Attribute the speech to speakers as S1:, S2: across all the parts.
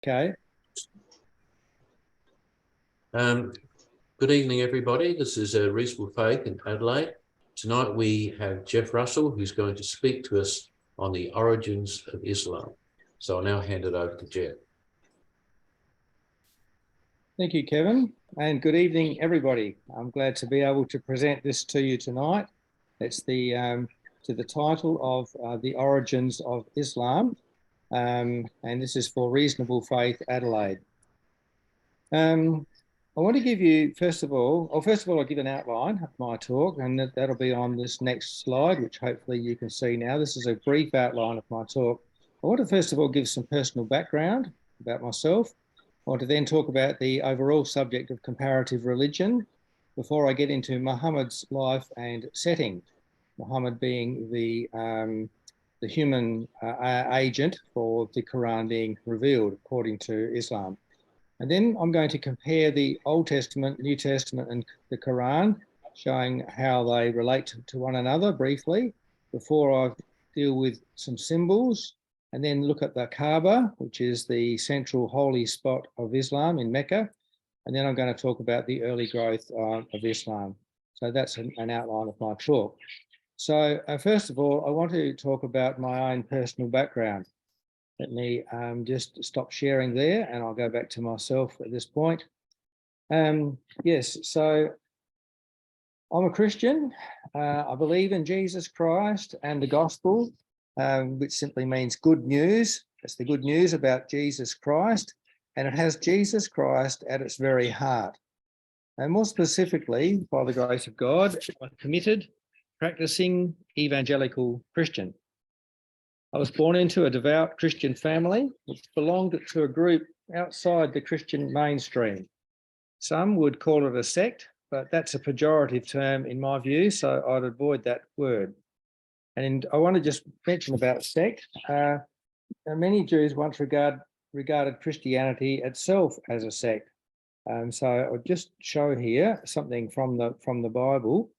S1: Okay.
S2: Good evening, everybody. This is a Reasonable Faith in Adelaide. Tonight we have Geoff Russel, who's going to speak to us on the origins of Islam. So I'll now hand it over to Geoff.
S1: Thank you, Kevin, and good evening, everybody. I'm glad to be able to present this to you tonight. It's the title of The Origins of Islam, and this is for Reasonable Faith Adelaide. I want to give you, first of all, I'll give an outline of my talk, and that'll be on this next slide, which hopefully you can see now. This is a brief outline of my talk. I want to first of all give some personal background about myself. I want to then talk about the overall subject of comparative religion before I get into Muhammad's life and setting, Muhammad being the human agent for the Koran being revealed according to Islam. And then I'm going to compare the Old Testament, New Testament, and the Koran, showing how they relate to one another briefly before I deal with some symbols, and then look at the Kaaba, which is the central holy spot of Islam in Mecca. And then I'm going to talk about the early growth of Islam. So that's an outline of my talk. So first of all, I want to talk about my own personal background. Let me just stop sharing there, and I'll go back to myself at this point. Yes, so I'm a Christian. I believe in Jesus Christ and the gospel, which simply means good news. It's the good news about Jesus Christ, and it has Jesus Christ at its very heart. And more specifically, by the grace of God, I'm a committed, practicing evangelical Christian. I was born into a devout Christian family, which belonged to a group outside the Christian mainstream. Some would call it a sect, but that's a pejorative term in my view, so I'd avoid that word. And I want to just mention about sect. Many Jews once regarded Christianity itself as a sect. So I'll just show here something from the Bible,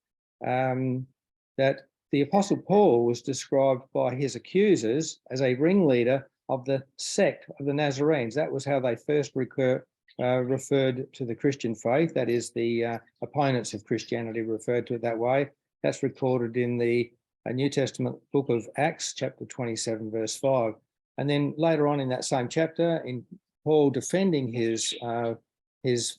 S1: that the Apostle Paul was described by his accusers as a ringleader of the sect of the Nazarenes. That was how they first referred to the Christian faith. That is, the opponents of Christianity referred to it that way. That's recorded in the New Testament book of Acts, chapter 27, verse 5. And then later on in that same chapter, in Paul defending his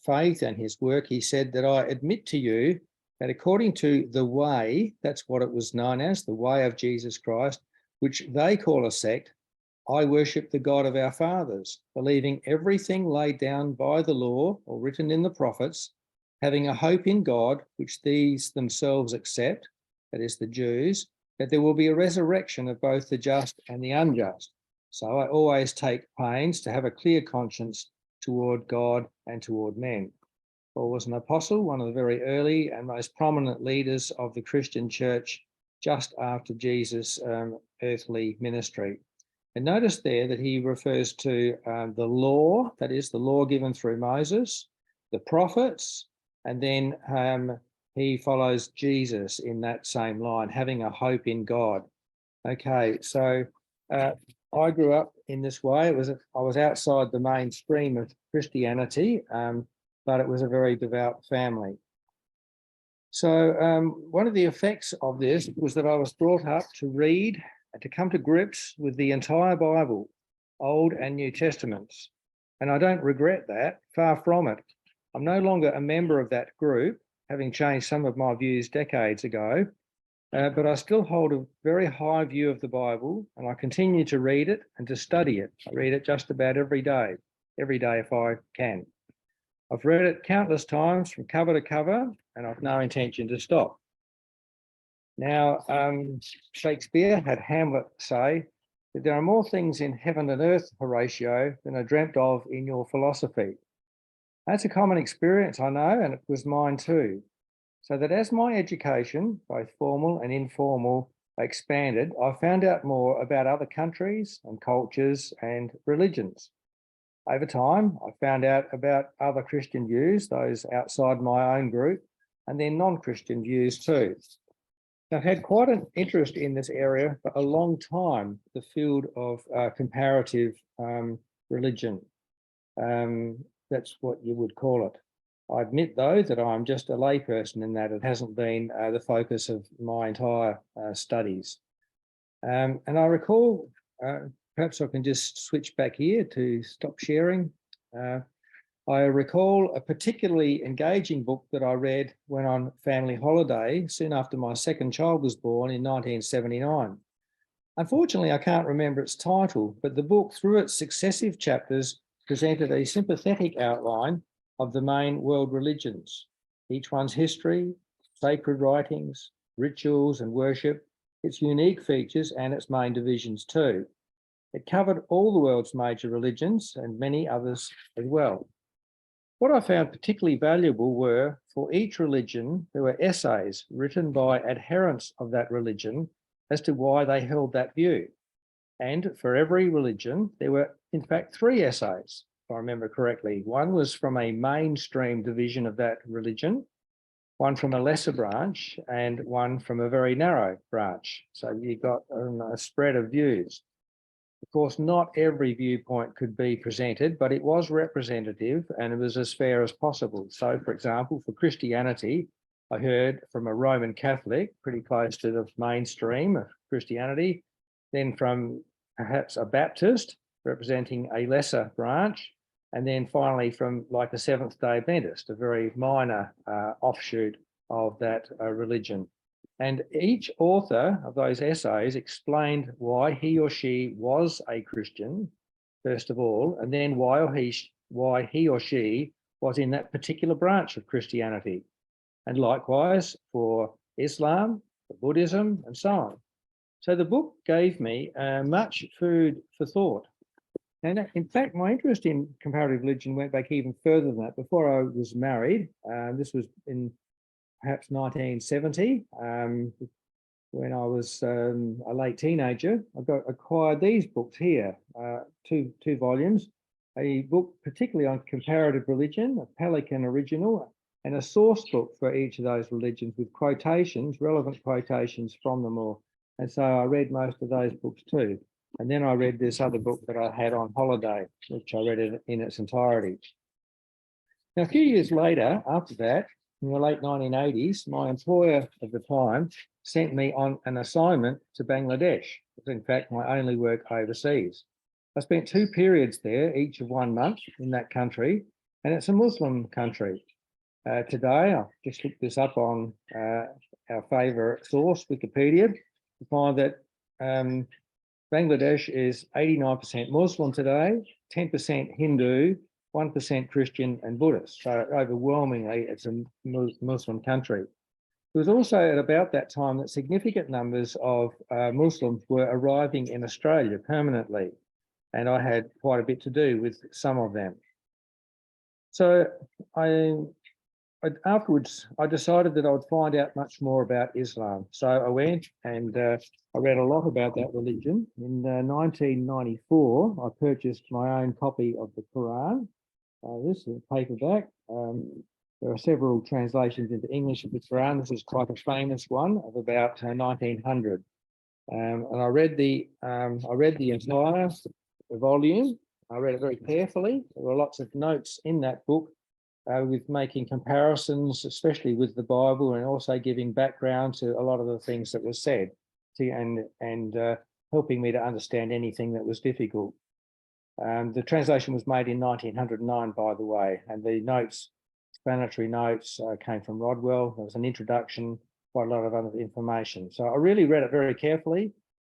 S1: faith and his work, he said that I admit to you that according to the way, that's what it was known as, the way of Jesus Christ, which they call a sect, I worship the God of our fathers, believing everything laid down by the law or written in the prophets, having a hope in God, which these themselves accept, that is the Jews, that there will be a resurrection of both the just and the unjust. So I always take pains to have a clear conscience toward God and toward men. Paul was an apostle, one of the very early and most prominent leaders of the Christian church just after Jesus' earthly ministry. And notice there that he refers to the law, that is the law given through Moses, the prophets, and then he follows Jesus in that same line, having a hope in God. Okay, so I grew up in this way. I was outside the mainstream of Christianity, but it was a very devout family. So one of the effects of this was that I was brought up to read and to come to grips with the entire Bible, Old and New Testaments. And I don't regret that, far from it. I'm no longer a member of that group, having changed some of my views decades ago, but I still hold a very high view of the Bible, and I continue to read it and to study it. I read it just about every day if I can. I've read it countless times from cover to cover, and I've no intention to stop. Now, Shakespeare had Hamlet say that there are more things in heaven and earth, Horatio, than are dreamt of in your philosophy. That's a common experience, I know, and it was mine too. So that as my education, both formal and informal, expanded, I found out more about other countries and cultures and religions. Over time, I found out about other Christian views, those outside my own group, and then non-Christian views too. I've had quite an interest in this area for a long time, the field of comparative religion. That's what you would call it. I admit, though, that I'm just a layperson in that it hasn't been the focus of my entire studies. And I recall, perhaps I can just switch back here to stop sharing. I recall a particularly engaging book that I read when on family holiday soon after my second child was born in 1979. Unfortunately, I can't remember its title, but the book, through its successive chapters, presented a sympathetic outline of the main world religions, each one's history, sacred writings, rituals and worship, its unique features and its main divisions too. It covered all the world's major religions and many others as well. What I found particularly valuable were, for each religion, there were essays written by adherents of that religion as to why they held that view. And for every religion, there were, in fact, 3 essays, if I remember correctly. One was from a mainstream division of that religion, one from a lesser branch, and one from a very narrow branch. So you got a spread of views. Of course, not every viewpoint could be presented, but it was representative and it was as fair as possible. So, for example, for Christianity, I heard from a Roman Catholic, pretty close to the mainstream of Christianity, then from perhaps a Baptist representing a lesser branch, and then finally from like a Seventh-day Adventist, a very minor offshoot of that religion. And each author of those essays explained why he or she was a Christian, first of all, and then why he or she was in that particular branch of Christianity. And likewise for Islam, for Buddhism, and so on. So the book gave me much food for thought. And in fact, my interest in comparative religion went back even further than that. Before I was married, this was in perhaps 1970, when I was a late teenager. I acquired these books here, two volumes, a book particularly on comparative religion, a Pelican original, and a source book for each of those religions with quotations, relevant quotations from them all. And so I read most of those books too. And then I read this other book that I had on holiday, which I read in its entirety. Now, a few years later, after that, in the late 1980s, my employer at the time sent me on an assignment to Bangladesh. It was in fact my only work overseas. I spent 2 periods there, each of 1 month in that country, and it's a Muslim country. Today, I've just looked this up on our favourite source, Wikipedia, to find that Bangladesh is 89% Muslim today, 10% Hindu, 1% Christian and Buddhist. So overwhelmingly, it's a Muslim country. It was also at about that time that significant numbers of Muslims were arriving in Australia permanently, and I had quite a bit to do with some of them. So afterwards, I decided that I would find out much more about Islam. So I went and I read a lot about that religion. In 1994, I purchased my own copy of the Koran. This is a paperback. There are several translations into English of the Quran. This is quite a famous one of about 1900. And I read the entire volume. I read it very carefully. There were lots of notes in that book with making comparisons, especially with the Bible, and also giving background to a lot of the things that were said, and helping me to understand anything that was difficult. The translation was made in 1909, by the way, and the notes, explanatory notes, came from Rodwell. There was an introduction, quite a lot of other information. So I really read it very carefully,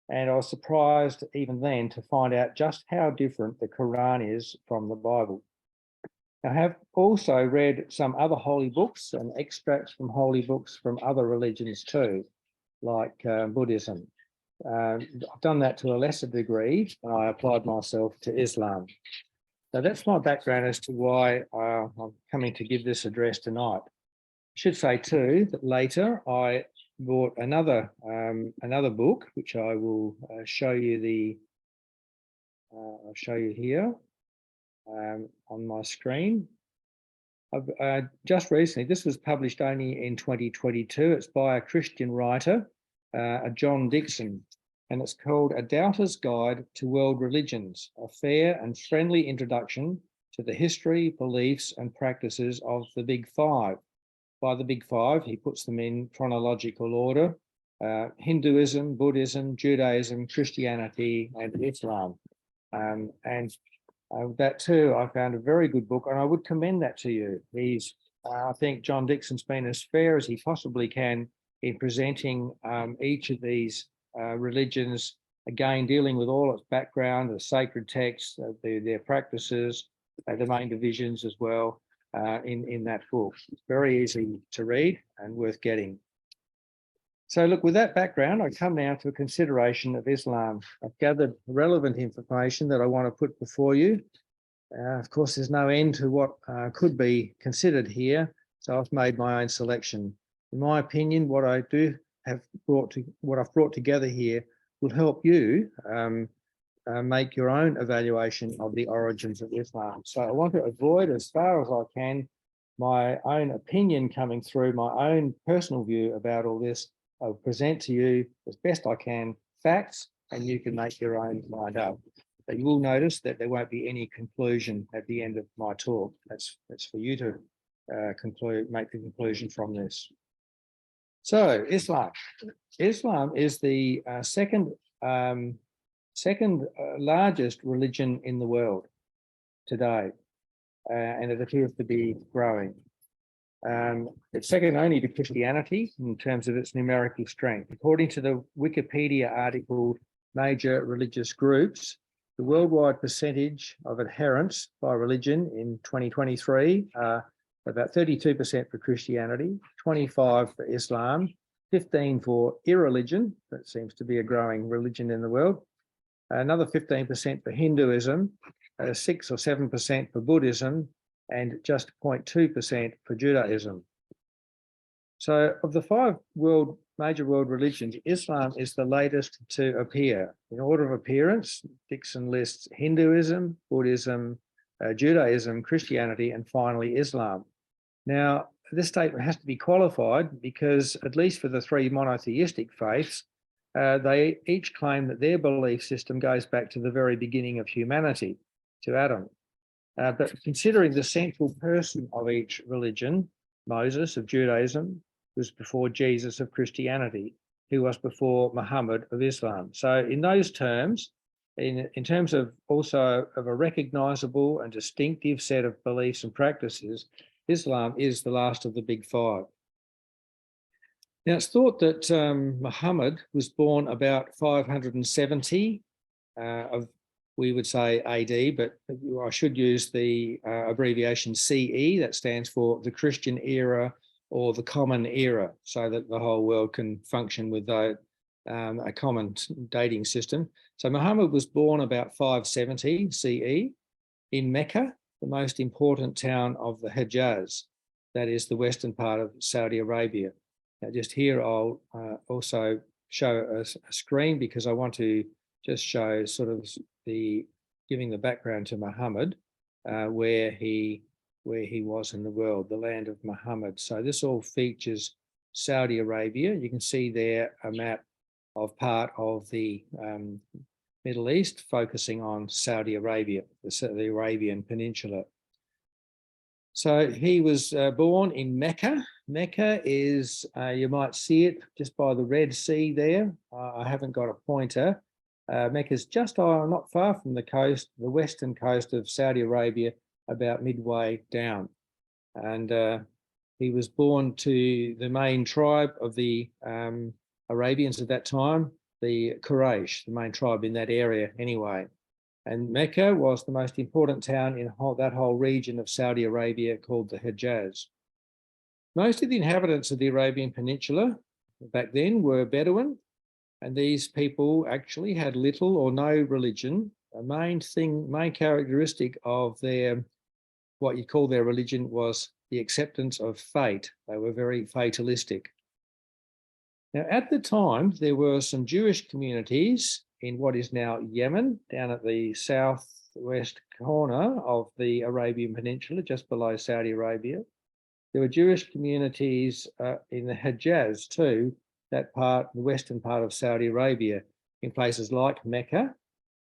S1: and I was surprised even then to find out just how different the Quran is from the Bible. I have also read some other holy books and extracts from holy books from other religions too, like Buddhism. I've done that to a lesser degree, and I applied myself to Islam. So that's my background as to why I'm coming to give this address tonight. I should say too that later I bought another book, which I will show you I'll show you here on my screen. I've just recently, this was published only in 2022. It's by a Christian writer, John Dixon, and it's called A Doubter's Guide to World Religions, a fair and friendly introduction to the history, beliefs, and practices of the Big Five. By the Big Five, he puts them in chronological order: Hinduism, Buddhism, Judaism, Christianity, and Islam. That too, I found a very good book, and I would commend that to you. I think John Dixon's been as fair as he possibly can in presenting each of these religions, again, dealing with all its background, the sacred texts, their practices, the main divisions as well, in that book. It's very easy to read and worth getting. So look, with that background, I come now to a consideration of Islam. I've gathered relevant information that I want to put before you. Of course, there's no end to what could be considered here, so I've made my own selection. In my opinion, what I've brought together here will help you make your own evaluation of the origins of Islam. So I want to avoid, as far as I can, my own opinion coming through, my own personal view about all this. I'll present to you as best I can facts, and you can make your own mind up. But you will notice that there won't be any conclusion at the end of my talk. That's for you to make the conclusion from this. So Islam. Islam is the second largest religion in the world today, and it appears to be growing. It's second only to Christianity in terms of its numerical strength. According to the Wikipedia article, Major Religious Groups, the worldwide percentage of adherents by religion in 2023 are about 32% for Christianity, 25% for Islam, 15% for irreligion, that seems to be a growing religion in the world, another 15% for Hinduism, 6 or 7% for Buddhism, and just 0.2% for Judaism. So of the 5 major world religions, Islam is the latest to appear. In order of appearance, Dixon lists Hinduism, Buddhism, Judaism, Christianity, and finally Islam. Now, this statement has to be qualified because, at least for the 3 monotheistic faiths, they each claim that their belief system goes back to the very beginning of humanity, to Adam. But considering the central person of each religion, Moses of Judaism was before Jesus of Christianity, who was before Muhammad of Islam. So in those terms, in terms of also of a recognizable and distinctive set of beliefs and practices, Islam is the last of the Big Five. Now, it's thought that Muhammad was born about 570 we would say AD, but I should use the abbreviation CE, that stands for the Christian era or the common era, so that the whole world can function with a common dating system. So Muhammad was born about 570 CE in Mecca, the most important town of the Hejaz, that is the western part of Saudi Arabia. Now, just here I'll also show a screen because I want to just show sort of giving the background to Muhammad, where he was in the world, the land of Muhammad. So this all features Saudi Arabia. You can see there a map of part of the Middle East, focusing on Saudi Arabia, the Arabian Peninsula. So he was born in Mecca. Mecca is, you might see it just by the Red Sea there. I haven't got a pointer. Mecca is just not far from the coast, the western coast of Saudi Arabia, about midway down. And he was born to the main tribe of the Arabians at that time, the Quraysh, the main tribe in that area anyway. And Mecca was the most important town in that whole region of Saudi Arabia called the Hejaz. Most of the inhabitants of the Arabian Peninsula back then were Bedouin, and these people actually had little or no religion. The main characteristic of what you call their religion was the acceptance of fate. They were very fatalistic. Now, at the time, there were some Jewish communities in what is now Yemen, down at the southwest corner of the Arabian Peninsula, just below Saudi Arabia. There were Jewish communities in the Hejaz too, that part, the western part of Saudi Arabia, in places like Mecca,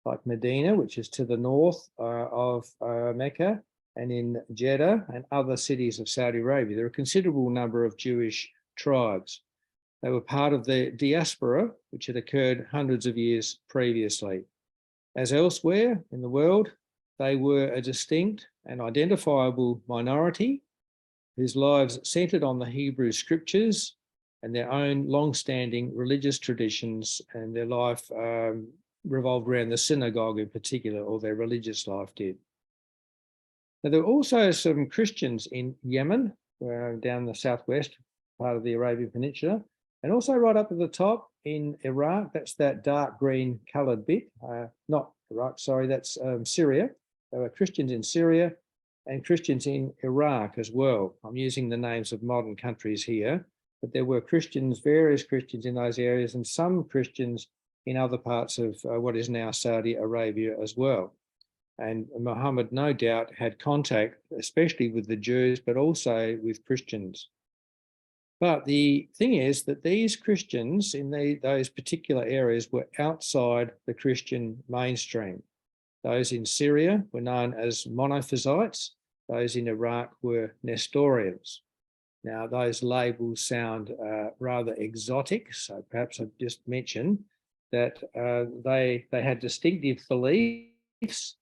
S1: like Medina, which is to the north of Mecca, and in Jeddah and other cities of Saudi Arabia. There are a considerable number of Jewish tribes. They were part of the diaspora, which had occurred hundreds of years previously. As elsewhere in the world, they were a distinct and identifiable minority whose lives centered on the Hebrew scriptures and their own long-standing religious traditions, and their life revolved around the synagogue in particular, or their religious life did. Now, there were also some Christians in Yemen, down the southwest part of the Arabian Peninsula, and also right up at the top in Iraq. That's that dark green coloured bit. Not Iraq, sorry, that's Syria. There were Christians in Syria and Christians in Iraq as well. I'm using the names of modern countries here, but there were Christians, various Christians in those areas, and some Christians in other parts of what is now Saudi Arabia as well. And Muhammad, no doubt, had contact, especially with the Jews, but also with Christians. But the thing is that these Christians in those particular areas were outside the Christian mainstream. Those in Syria were known as Monophysites. Those in Iraq were Nestorians. Now, those labels sound rather exotic, so perhaps I'll just mention that they had distinctive beliefs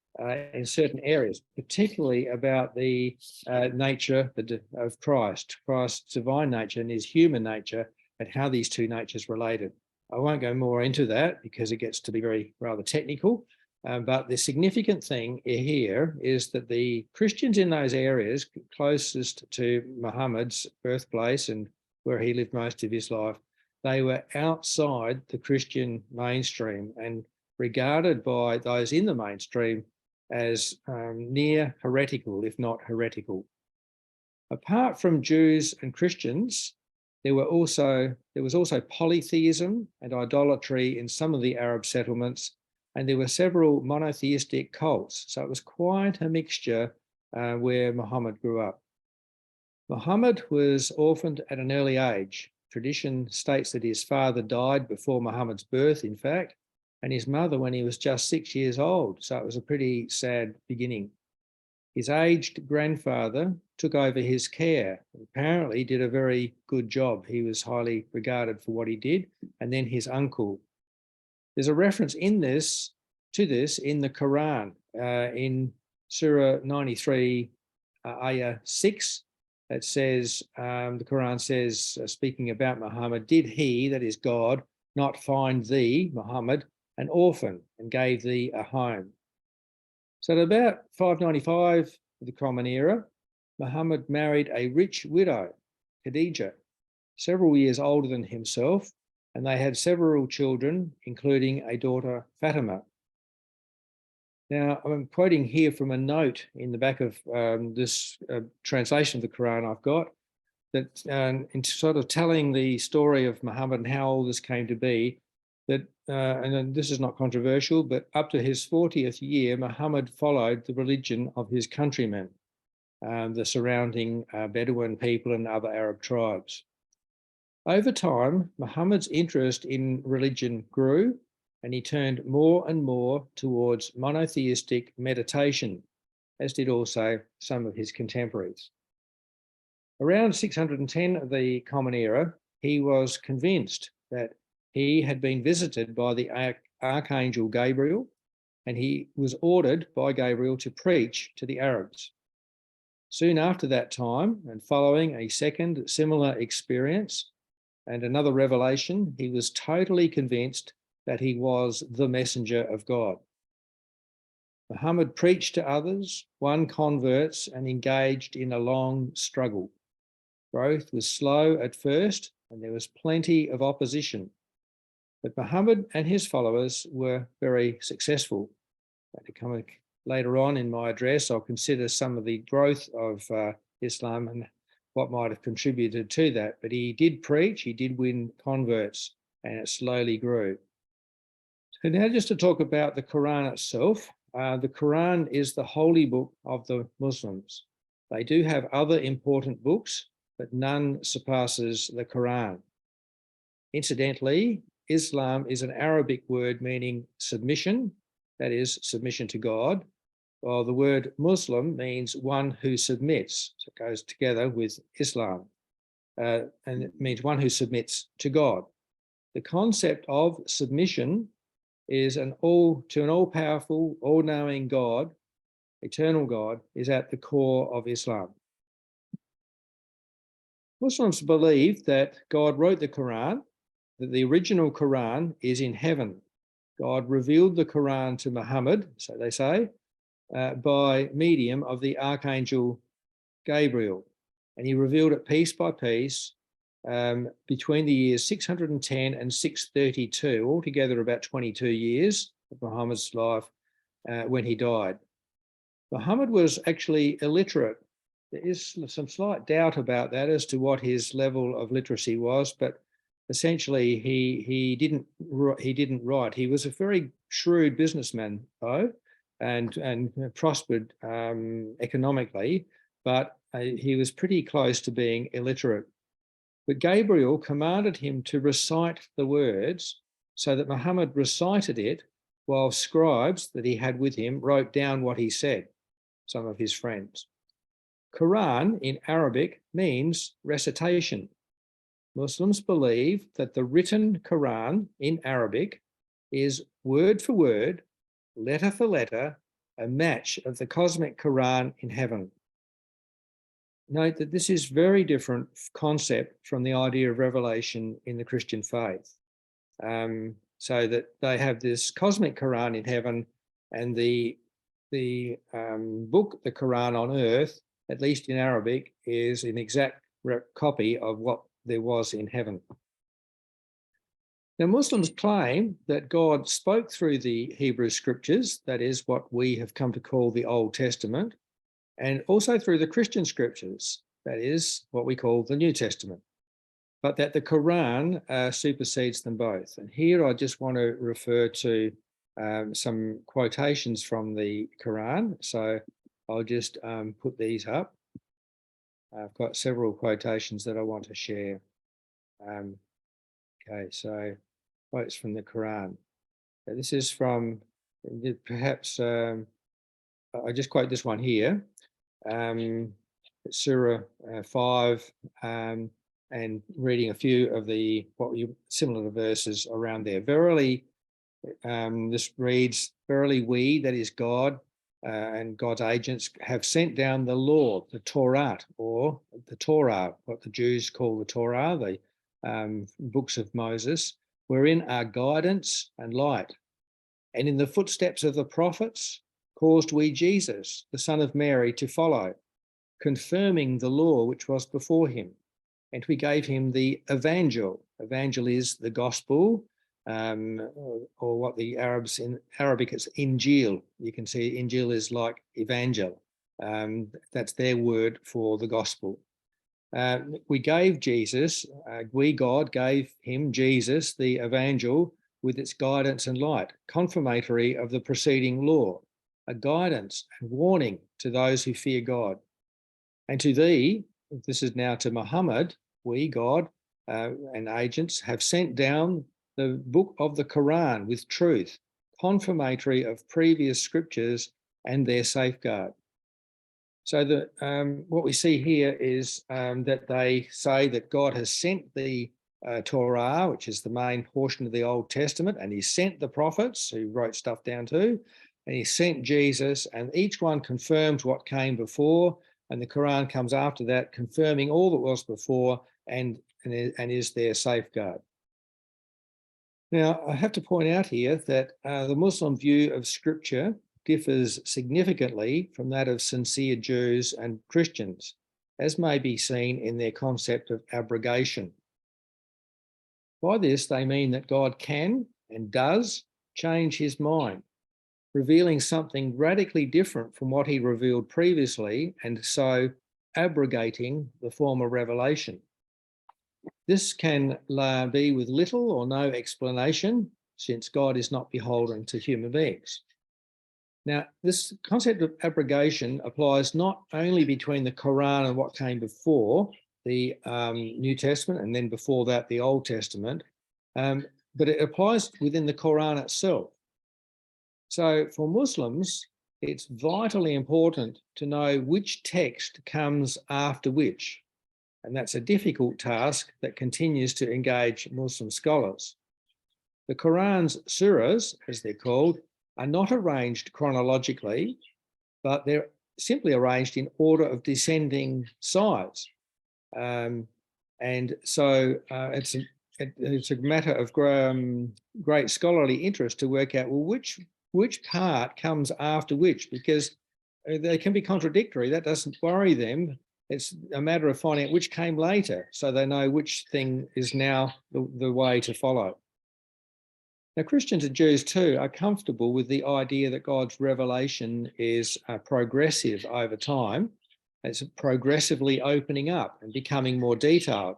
S1: in certain areas, particularly about the nature of Christ, Christ's divine nature and his human nature, and how these two natures related. I won't go more into that because it gets to be rather technical, but the significant thing here is that the Christians in those areas closest to Muhammad's birthplace and where he lived most of his life, they were outside the Christian mainstream and regarded by those in the mainstream as near heretical, if not heretical. Apart from Jews and Christians, there was also polytheism and idolatry in some of the Arab settlements, and there were several monotheistic cults. So it was quite a mixture where Muhammad grew up. Muhammad was orphaned at an early age. Tradition states that his father died before Muhammad's birth, in fact, and his mother when he was just 6 years old. So it was a pretty sad beginning. His aged grandfather took over his care, and apparently did a very good job. He was highly regarded for what he did. And then his uncle. There's a reference to this in the Koran, in Surah 93, Ayah 6. That says, the Quran says, speaking about Muhammad, did he, that is God, not find thee, Muhammad, an orphan and gave thee a home? So at about 595 of the Common Era, Muhammad married a rich widow, Khadijah, several years older than himself, and they had several children, including a daughter, Fatima. Now, I'm quoting here from a note in the back of this translation of the Quran I've got, that in sort of telling the story of Muhammad and how all this came to be, that, and this is not controversial, but up to his 40th year, Muhammad followed the religion of his countrymen, the surrounding Bedouin people and other Arab tribes. Over time, Muhammad's interest in religion grew, and he turned more and more towards monotheistic meditation, as did also some of his contemporaries. Around 610 of the Common Era, he was convinced that he had been visited by the Archangel Gabriel, and he was ordered by Gabriel to preach to the Arabs. Soon after that time, and following a second similar experience and another revelation, he was totally convinced that he was the messenger of God. Muhammad preached to others, won converts, and engaged in a long struggle. Growth was slow at first, and there was plenty of opposition. But Muhammad and his followers were very successful. Later on in my address, I'll consider some of the growth of Islam and what might have contributed to that. But he did preach, he did win converts, and it slowly grew. So now just to talk about the Quran itself. The Quran is the holy book of the Muslims. They do have other important books, but none surpasses the Quran. Incidentally, Islam is an Arabic word meaning submission, that is, submission to God, Well, the word Muslim means one who submits. So it goes together with Islam. And it means one who submits to God. The concept of submission is to an all-powerful, all-knowing God, eternal God, is at the core of Islam. Muslims believe that God wrote the Koran, that the original Koran is in heaven. God revealed the Koran to Muhammad, so they say, by medium of the Archangel Gabriel. And he revealed it piece by piece between the years 610 and 632, altogether about 22 years of Muhammad's life when he died. Muhammad was actually illiterate. There is some slight doubt about that as to what his level of literacy was, but essentially he didn't write. He was a very shrewd businessman, though, and prospered economically, but he was pretty close to being illiterate. But Gabriel commanded him to recite the words so that Muhammad recited it while scribes that he had with him wrote down what he said, some of his friends. Quran in Arabic means recitation. Muslims believe that the written Quran in Arabic is word for word, letter for letter, a match of the cosmic Quran in heaven. Note that this is very different concept from the idea of revelation in the Christian faith. So that they have this cosmic Quran in heaven, and the book, the Quran on earth, at least in Arabic, is an exact copy of what there was in heaven. Now, Muslims claim that God spoke through the Hebrew scriptures, that is what we have come to call the Old Testament, and also through the Christian scriptures, that is what we call the New Testament, but that the Quran supersedes them both. And here I just want to refer to some quotations from the Quran. So I'll just put these up. I've got several quotations that I want to share. Okay, so quotes from the Quran. This is from perhaps, I just quote this one here. Surah 5, and reading a few of the similar verses around there. Verily, this reads, verily we, that is God, and God's agents, have sent down the law, the Torah, or the Torah, what the Jews call the Torah, the books of Moses, wherein are guidance and light. And in the footsteps of the prophets caused we Jesus, the son of Mary, to follow, confirming the law which was before him. And we gave him the evangel. Evangel is the gospel, or what the Arabs in Arabic is Injil. You can see Injil is like evangel. That's their word for the gospel. We gave Jesus, we, God, gave him, Jesus, the evangel with its guidance and light, confirmatory of the preceding law, a guidance and warning to those who fear God. And to thee, this is now to Muhammad, we, God, and agents, have sent down the book of the Quran with truth, confirmatory of previous scriptures and their safeguard. So what we see here is that they say that God has sent the Torah, which is the main portion of the Old Testament, and he sent the prophets who wrote stuff down too, and he sent Jesus, and each one confirms what came before, and the Quran comes after that, confirming all that was before and is their safeguard. Now, I have to point out here that the Muslim view of Scripture differs significantly from that of sincere Jews and Christians, as may be seen in their concept of abrogation. By this, they mean that God can and does change his mind, revealing something radically different from what he revealed previously, and so abrogating the former revelation. This can be with little or no explanation, since God is not beholden to human beings. Now, this concept of abrogation applies not only between the Quran and what came before, the New Testament, and then before that, the Old Testament, but it applies within the Quran itself. So for Muslims, it's vitally important to know which text comes after which. And that's a difficult task that continues to engage Muslim scholars. The Quran's surahs, as they're called, are not arranged chronologically, but they're simply arranged in order of descending size. And so it's a matter of great scholarly interest to work out, well, which part comes after which, because they can be contradictory. That doesn't worry them. It's a matter of finding out which came later, so they know which thing is now the way to follow. Now, Christians and Jews too are comfortable with the idea that God's revelation is progressive over time. It's progressively opening up and becoming more detailed.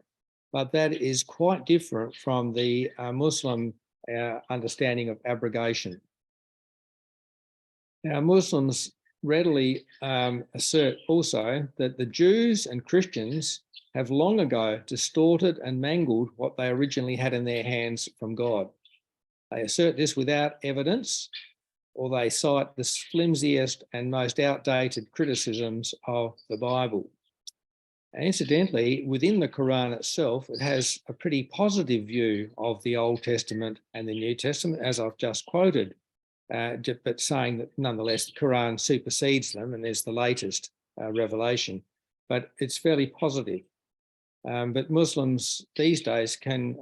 S1: But that is quite different from the Muslim understanding of abrogation. Now, Muslims readily assert also that the Jews and Christians have long ago distorted and mangled what they originally had in their hands from God. They assert this without evidence, or they cite the flimsiest and most outdated criticisms of the Bible. And incidentally, within the Quran itself, it has a pretty positive view of the Old Testament and the New Testament, as I've just quoted, but saying that nonetheless the Quran supersedes them and there's the latest revelation. But it's fairly positive. But Muslims these days can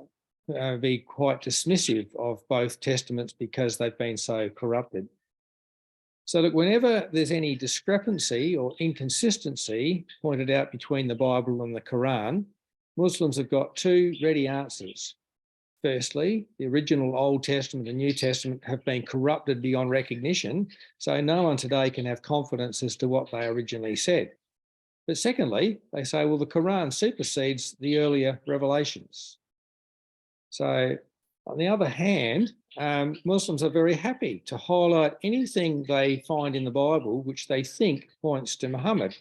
S1: be quite dismissive of both testaments because they've been so corrupted. So that whenever there's any discrepancy or inconsistency pointed out between the Bible and the Quran, Muslims have got two ready answers. Firstly, the original Old Testament and New Testament have been corrupted beyond recognition, so no one today can have confidence as to what they originally said. But secondly, they say, well, the Quran supersedes the earlier revelations. So, on the other hand, Muslims are very happy to highlight anything they find in the Bible which they think points to Muhammad.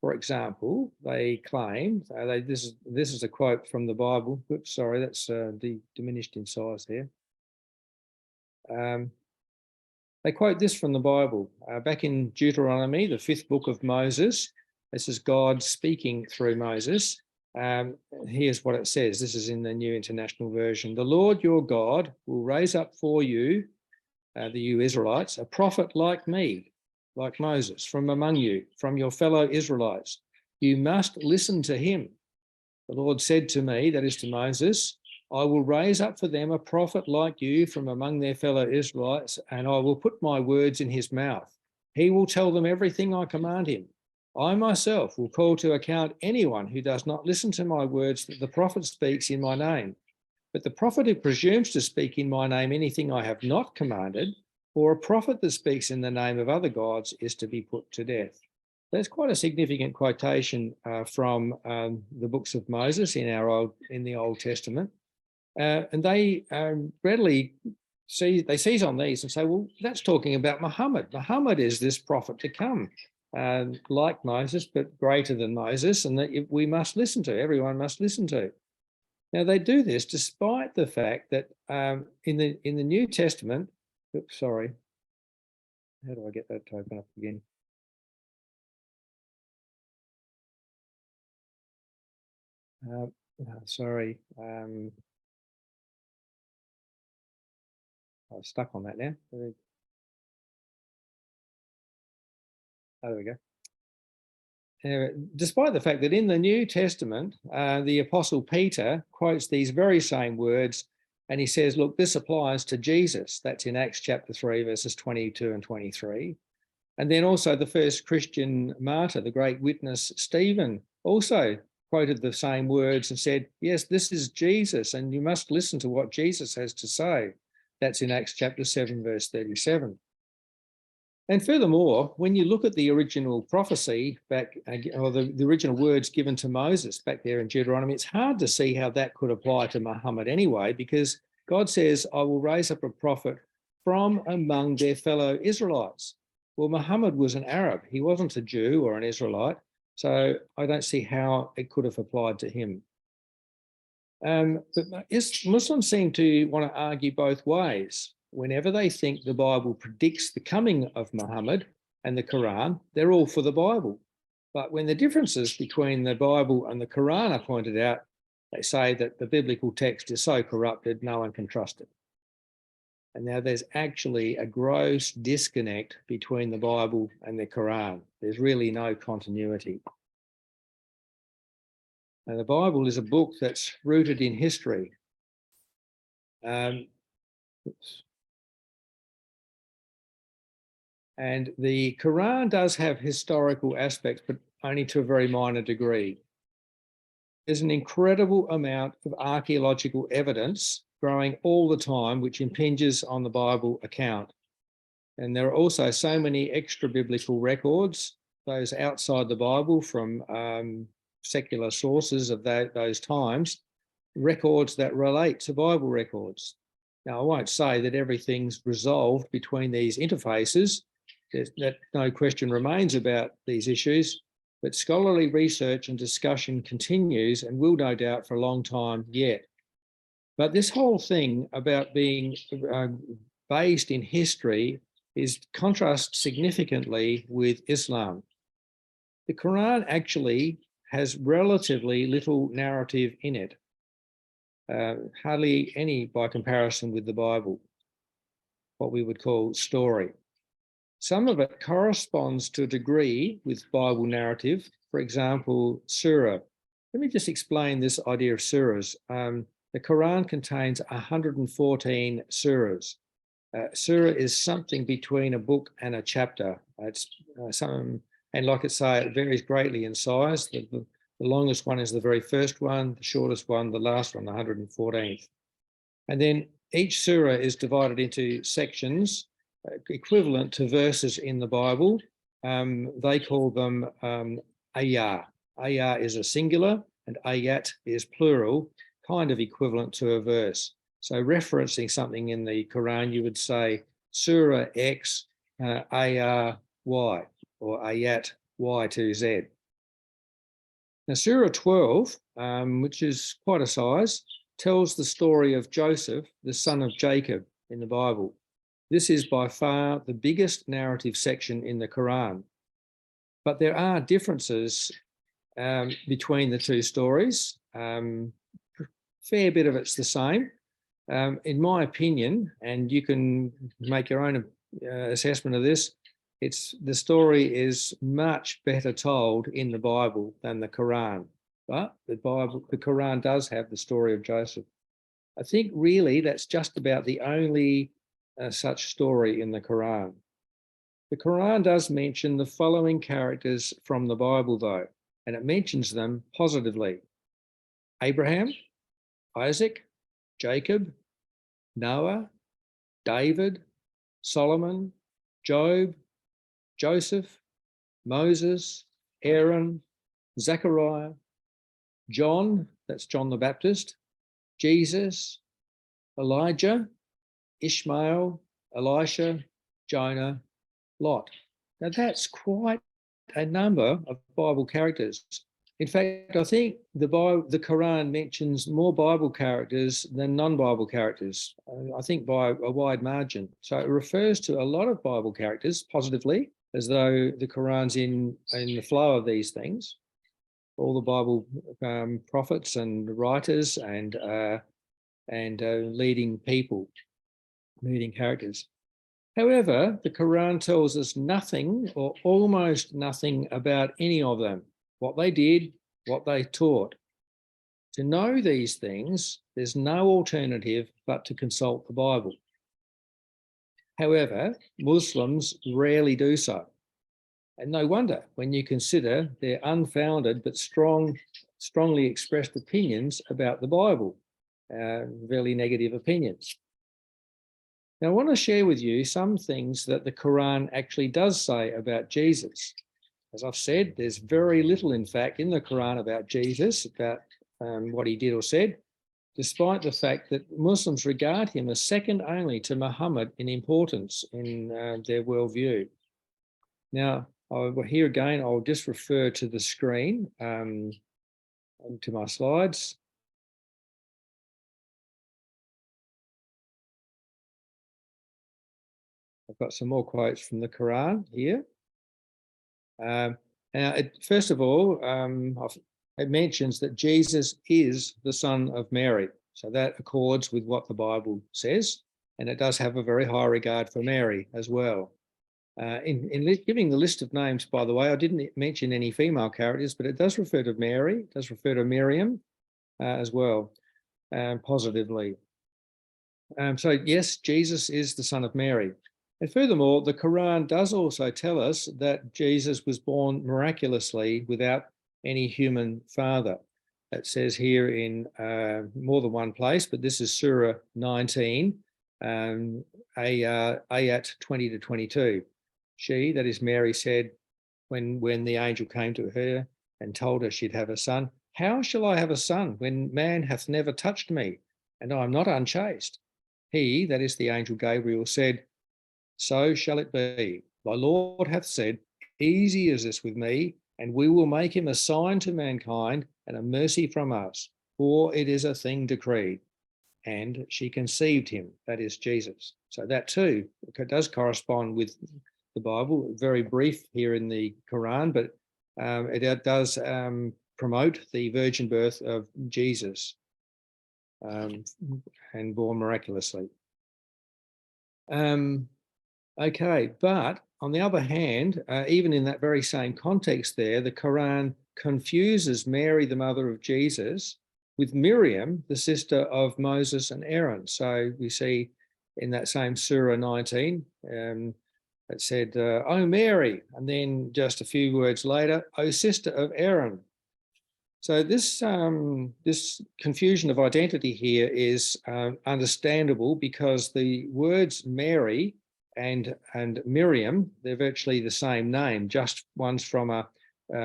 S1: For example, they claim, this is a quote from the Bible. Oops, sorry, that's diminished in size there. They quote this from the Bible. Back in Deuteronomy, the 5th book of Moses, this is God speaking through Moses. Here's what it says. This is in the New International Version. The Lord your God will raise up for you, you Israelites, a prophet like me, like Moses, from among you, from your fellow Israelites. You must listen to him. The Lord said to me, that is to Moses, I will raise up for them a prophet like you from among their fellow Israelites, and I will put my words in his mouth. He will tell them everything I command him. I myself will call to account anyone who does not listen to my words that the prophet speaks in my name. But the prophet who presumes to speak in my name anything I have not commanded, or a prophet that speaks in the name of other gods, is to be put to death. That's quite a significant quotation from the books of Moses in the Old Testament. And they readily seize on these and say, well, that's talking about Muhammad. Muhammad is this prophet to come. Like Moses, but greater than Moses, and that we must listen to, everyone must listen to. Now, they do this despite the fact that in the New Testament, oops, sorry, how do I get that to open up again? Sorry, I was stuck on that now. Oh, there we go. Despite the fact that in the New Testament, the Apostle Peter quotes these very same words, and he says, look, this applies to Jesus. That's in Acts chapter 3, verses 22 and 23. And then also the first Christian martyr, the great witness Stephen, also quoted the same words and said, yes, this is Jesus, and you must listen to what Jesus has to say. That's in Acts chapter 7, verse 37. And furthermore, when you look at the original prophecy back, or the original words given to Moses back there in Deuteronomy, it's hard to see how that could apply to Muhammad anyway, because God says, I will raise up a prophet from among their fellow Israelites. Well, Muhammad was an Arab. He wasn't a Jew or an Israelite. So I don't see how it could have applied to him. But Muslims seem to want to argue both ways. whenever they think the Bible predicts the coming of Muhammad and the Quran, they're all for the Bible. But when the differences between the Bible and the Quran are pointed out, they say that the biblical text is so corrupted, no one can trust it. And now there's actually a gross disconnect between the Bible and the Quran. There's really no continuity. Now, the Bible is a book that's rooted in history. And the Quran does have historical aspects, but only to a very minor degree. There's an incredible amount of archaeological evidence growing all the time, which impinges on the Bible account. And there are also so many extra biblical records, those outside the Bible from secular sources of those times, records that relate to Bible records. Now, I won't say that everything's resolved between these interfaces. That no question remains about these issues, but scholarly research and discussion continues and will no doubt for a long time yet. But this whole thing about being based in history contrasts significantly with Islam. The Quran actually has relatively little narrative in it, hardly any by comparison with the Bible, what we would call story. Some of it corresponds to a degree with Bible narrative. For example, surah. Let me just explain this idea of surahs. The Quran contains 114 surahs. Surah is something between a book and a chapter. It's and like I say, it varies greatly in size. The longest one is the very first one, the shortest one, the last one, the 114th. And then each surah is divided into sections equivalent to verses in the Bible. They call them ayah. Ayah is a singular and ayat is plural, kind of equivalent to a verse. So referencing something in the Quran, you would say Surah X, ayah Y, or ayat Y to Z. Now, Surah 12, which is quite a size, tells the story of Joseph, the son of Jacob, in the Bible. This is by far the biggest narrative section in the Quran. But there are differences between the two stories. Fair bit of it's the same. In my opinion, and you can make your own assessment of this, the story is much better told in the Bible than the Quran. But the Quran does have the story of Joseph. I think really that's just about the only such story in the Quran. The Quran does mention the following characters from the Bible, though, and it mentions them positively: Abraham, Isaac, Jacob, Noah, David, Solomon, Job, Joseph, Moses, Aaron, Zechariah, John, that's John the Baptist, Jesus, Elijah, Ishmael, Elisha, Jonah, Lot. Now that's quite a number of Bible characters. In fact, I think the Quran mentions more Bible characters than non-Bible characters, I think by a wide margin. So it refers to a lot of Bible characters positively, as though the Quran's in the flow of these things. All the Bible prophets and writers and leading people, leading characters. However, the Quran tells us nothing or almost nothing about any of them, what they did, what they taught. To know these things, there's no alternative but to consult the Bible. However, Muslims rarely do so. And no wonder when you consider their unfounded but strongly expressed opinions about the Bible, very negative opinions. Now, I want to share with you some things that the Quran actually does say about Jesus. As I've said, there's very little, in fact, in the Quran about Jesus, about what he did or said, despite the fact that Muslims regard him as second only to Muhammad in importance in their worldview. Now, here again, I'll just refer to the screen, to my slides. I've got some more quotes from the Koran here. Now, first of all, it mentions that Jesus is the Son of Mary. So that accords with what the Bible says, and it does have a very high regard for Mary as well. In giving the list of names, by the way, I didn't mention any female characters, but it does refer to Mary, it does refer to Miriam as well, positively. So yes, Jesus is the Son of Mary. And furthermore, the Quran does also tell us that Jesus was born miraculously without any human father. It says here in more than one place, but this is Surah 19, ayat 20 to 22. She, that is Mary, said when the angel came to her and told her she'd have a son, "How shall I have a son when man hath never touched me, and I am not unchaste?" He, that is the angel Gabriel, said, "So shall it be. Thy Lord hath said, easy is this with me, and we will make him a sign to mankind and a mercy from us, for it is a thing decreed." And she conceived him, that is Jesus. So that too does correspond with the Bible. Very brief here in the Quran, but it does promote the virgin birth of Jesus and born miraculously. Okay, but on the other hand, even in that very same context there, the Quran confuses Mary, the mother of Jesus, with Miriam, the sister of Moses and Aaron. So we see in that same Surah 19, it said, "O Mary," and then just a few words later, "O sister of Aaron." So this confusion of identity here is understandable because the words Mary and Miriam, they're virtually the same name, just one's from a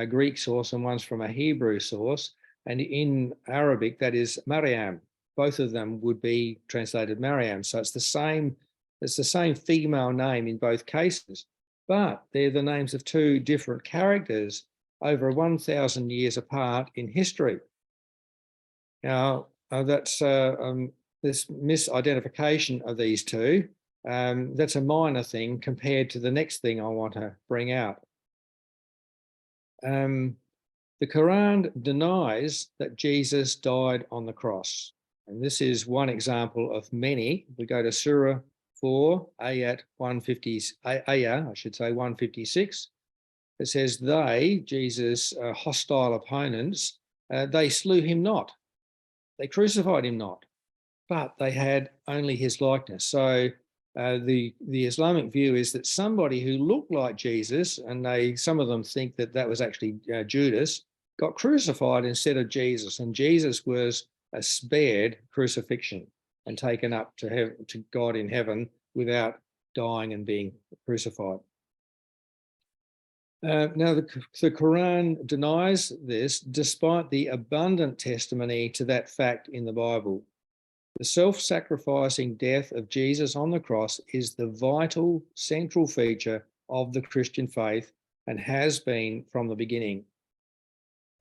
S1: Greek source and one's from a Hebrew source. And in Arabic, that is Miriam. Both of them would be translated Miriam. So it's the same female name in both cases, but they're the names of two different characters over 1,000 years apart in history. Now, that's this misidentification of these two. That's a minor thing compared to the next thing I want to bring out. The Quran denies that Jesus died on the cross. And this is one example of many. We go to Surah 4, ayat 156. It says, "They," Jesus' hostile opponents, "they slew him not. They crucified him not, but they had only his likeness." So the Islamic view is that somebody who looked like Jesus, and some of them think that that was actually Judas, got crucified instead of Jesus, and Jesus was spared crucifixion and taken up to God in heaven without dying and being crucified. Now, the Quran denies this despite the abundant testimony to that fact in the Bible. The self-sacrificing death of Jesus on the cross is the vital, central feature of the Christian faith and has been from the beginning.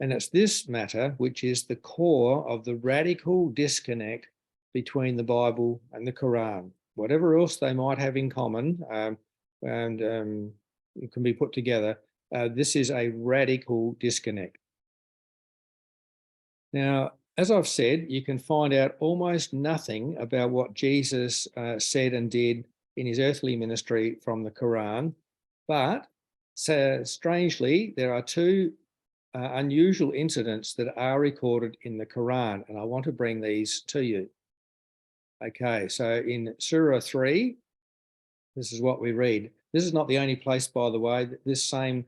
S1: And it's this matter which is the core of the radical disconnect between the Bible and the Quran. Whatever else they might have in common and can be put together, this is a radical disconnect. Now, as I've said, you can find out almost nothing about what Jesus said and did in his earthly ministry from the Quran, but strangely, there are two unusual incidents that are recorded in the Quran, and I want to bring these to you. Okay, so in Surah 3, this is what we read. This is not the only place, by the way. These same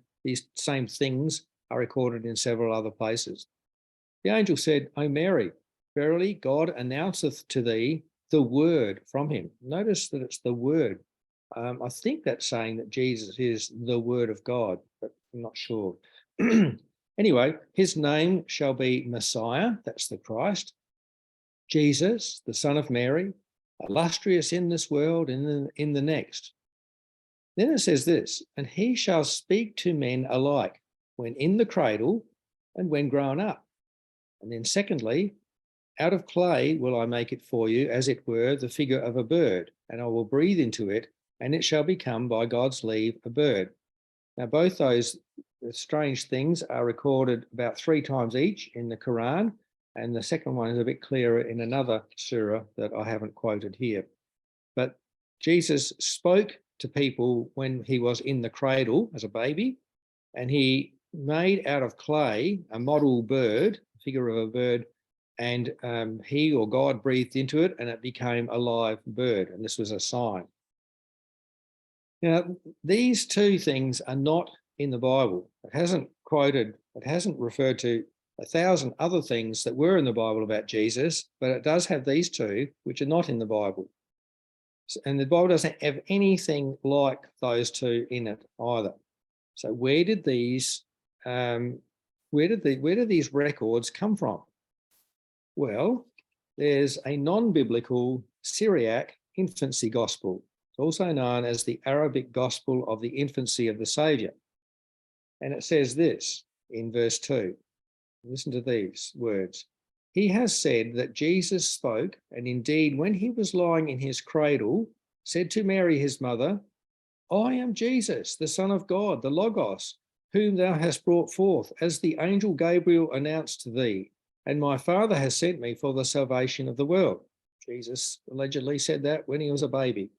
S1: things are recorded in several other places. The angel said, "O Mary, verily God announceth to thee the word from him." Notice that it's the word. I think that's saying that Jesus is the word of God, but I'm not sure. Anyway, his name shall be Messiah, that's the Christ, Jesus, the Son of Mary, illustrious in this world and in the next. Then it says this, "And he shall speak to men alike, when in the cradle and when grown up." And then secondly, "Out of clay will I make it for you, as it were the figure of a bird, and I will breathe into it, and it shall become by God's leave a bird. Now, both those strange things are recorded about 3 times each in the Koran, and the second one is a bit clearer in another surah that I haven't quoted here. But Jesus spoke to people when he was in the cradle as a baby, and he made out of clay a model bird, a figure of a bird, and he or God breathed into it and it became a live bird, and this was a sign. Now, these two things are not in the Bible. It hasn't referred to 1,000 other things that were in the Bible about Jesus, but it does have these two, which are not in the Bible. And the Bible doesn't have anything like those two in it either. So where did these records come from? Well, there's a non-biblical Syriac Infancy Gospel. It's also known as the Arabic Gospel of the Infancy of the Saviour. And it says this in verse 2. Listen to these words. He has said that Jesus spoke, and indeed when he was lying in his cradle, said to Mary his mother, I am Jesus, the Son of God, the Logos, whom thou hast brought forth, as the angel Gabriel announced to thee, and my Father has sent me for the salvation of the world. Jesus allegedly said that when he was a baby.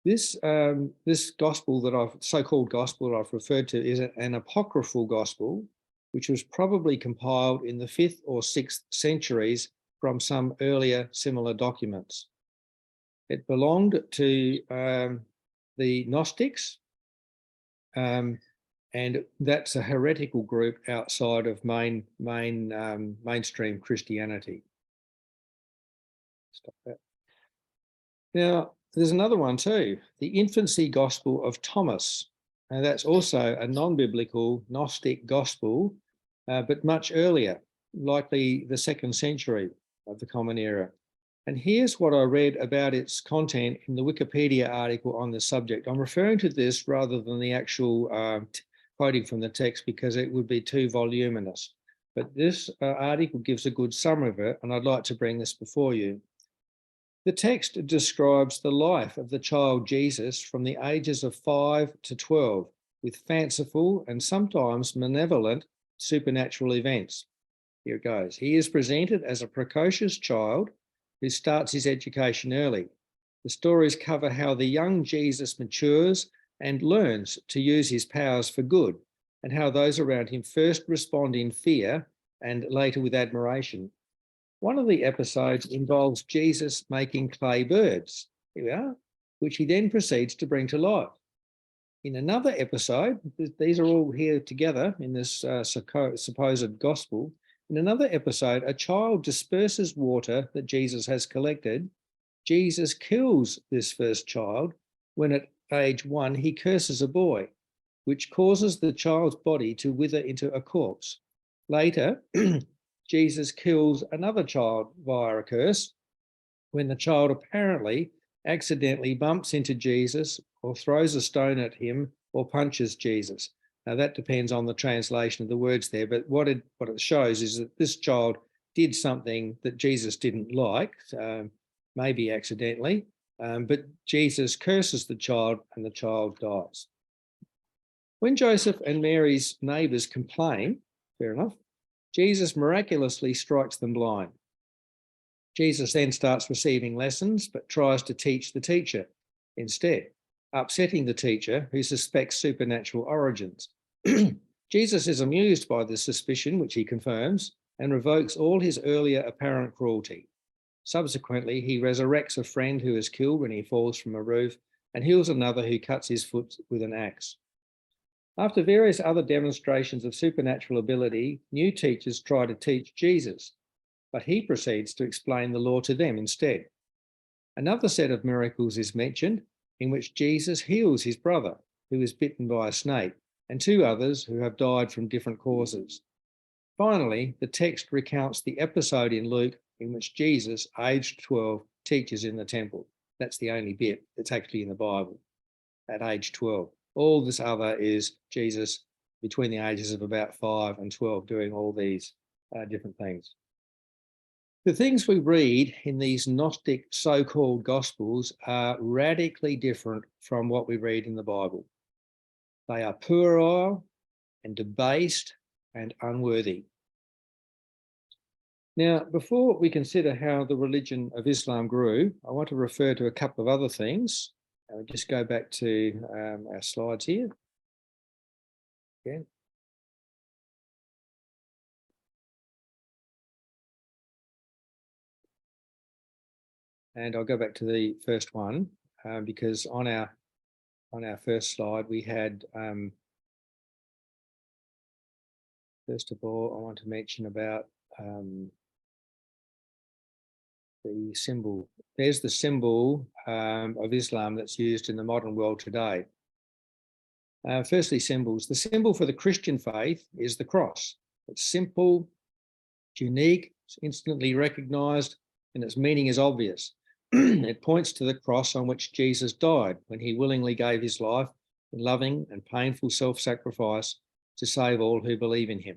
S1: This gospel so-called gospel that I've referred to is an apocryphal gospel, which was probably compiled in the 5th or 6th centuries from some earlier similar documents. It belonged to the Gnostics, and that's a heretical group outside of mainstream Christianity. Stop that. Now, there's another one too, the Infancy Gospel of Thomas. And that's also a non-biblical Gnostic gospel, but much earlier, likely the 2nd century of the Common Era. And here's what I read about its content in the Wikipedia article on the subject. I'm referring to this rather than the actual quoting from the text because it would be too voluminous. But this article gives a good summary of it, and I'd like to bring this before you. The text describes the life of the child Jesus from the ages of 5 to 12, with fanciful and sometimes malevolent supernatural events. Here it goes. He is presented as a precocious child who starts his education early. The stories cover how the young Jesus matures and learns to use his powers for good, and how those around him first respond in fear and later with admiration. One of the episodes involves Jesus making clay birds, here we are, which he then proceeds to bring to life. In another episode, these are all here together in this supposed gospel. In another episode, a child disperses water that Jesus has collected. Jesus kills this first child when at age 1 he curses a boy, which causes the child's body to wither into a corpse. Later, Jesus kills another child via a curse when the child apparently accidentally bumps into Jesus or throws a stone at him or punches Jesus. Now that depends on the translation of the words there, but what it shows is that this child did something that Jesus didn't like, maybe accidentally, but Jesus curses the child and the child dies. When Joseph and Mary's neighbours complain, fair enough, Jesus miraculously strikes them blind. Jesus then starts receiving lessons, but tries to teach the teacher instead, upsetting the teacher who suspects supernatural origins. Jesus is amused by this suspicion, which he confirms, and revokes all his earlier apparent cruelty. Subsequently, he resurrects a friend who is killed when he falls from a roof and heals another who cuts his foot with an axe. After various other demonstrations of supernatural ability, new teachers try to teach Jesus, but he proceeds to explain the law to them instead. Another set of miracles is mentioned in which Jesus heals his brother, who is bitten by a snake, and 2 others who have died from different causes. Finally, the text recounts the episode in Luke in which Jesus, aged 12, teaches in the temple. That's the only bit that's actually in the Bible, at age 12. All this other is Jesus between the ages of about 5 and 12 doing all these different things. The things we read in these Gnostic so-called Gospels are radically different from what we read in the Bible. They are puerile and debased and unworthy. Now, before we consider how the religion of Islam grew, I want to refer to a couple of other things. I'll just go back to our slides here. Again. And I'll go back to the first one because on our first slide we had, first of all, I want to mention about the symbol. There's the symbol of Islam that's used in the modern world today. Firstly, symbols. The symbol for the Christian faith is the cross. It's simple, it's unique, it's instantly recognized, and its meaning is obvious. It points to the cross on which Jesus died when he willingly gave his life in loving and painful self-sacrifice to save all who believe in him.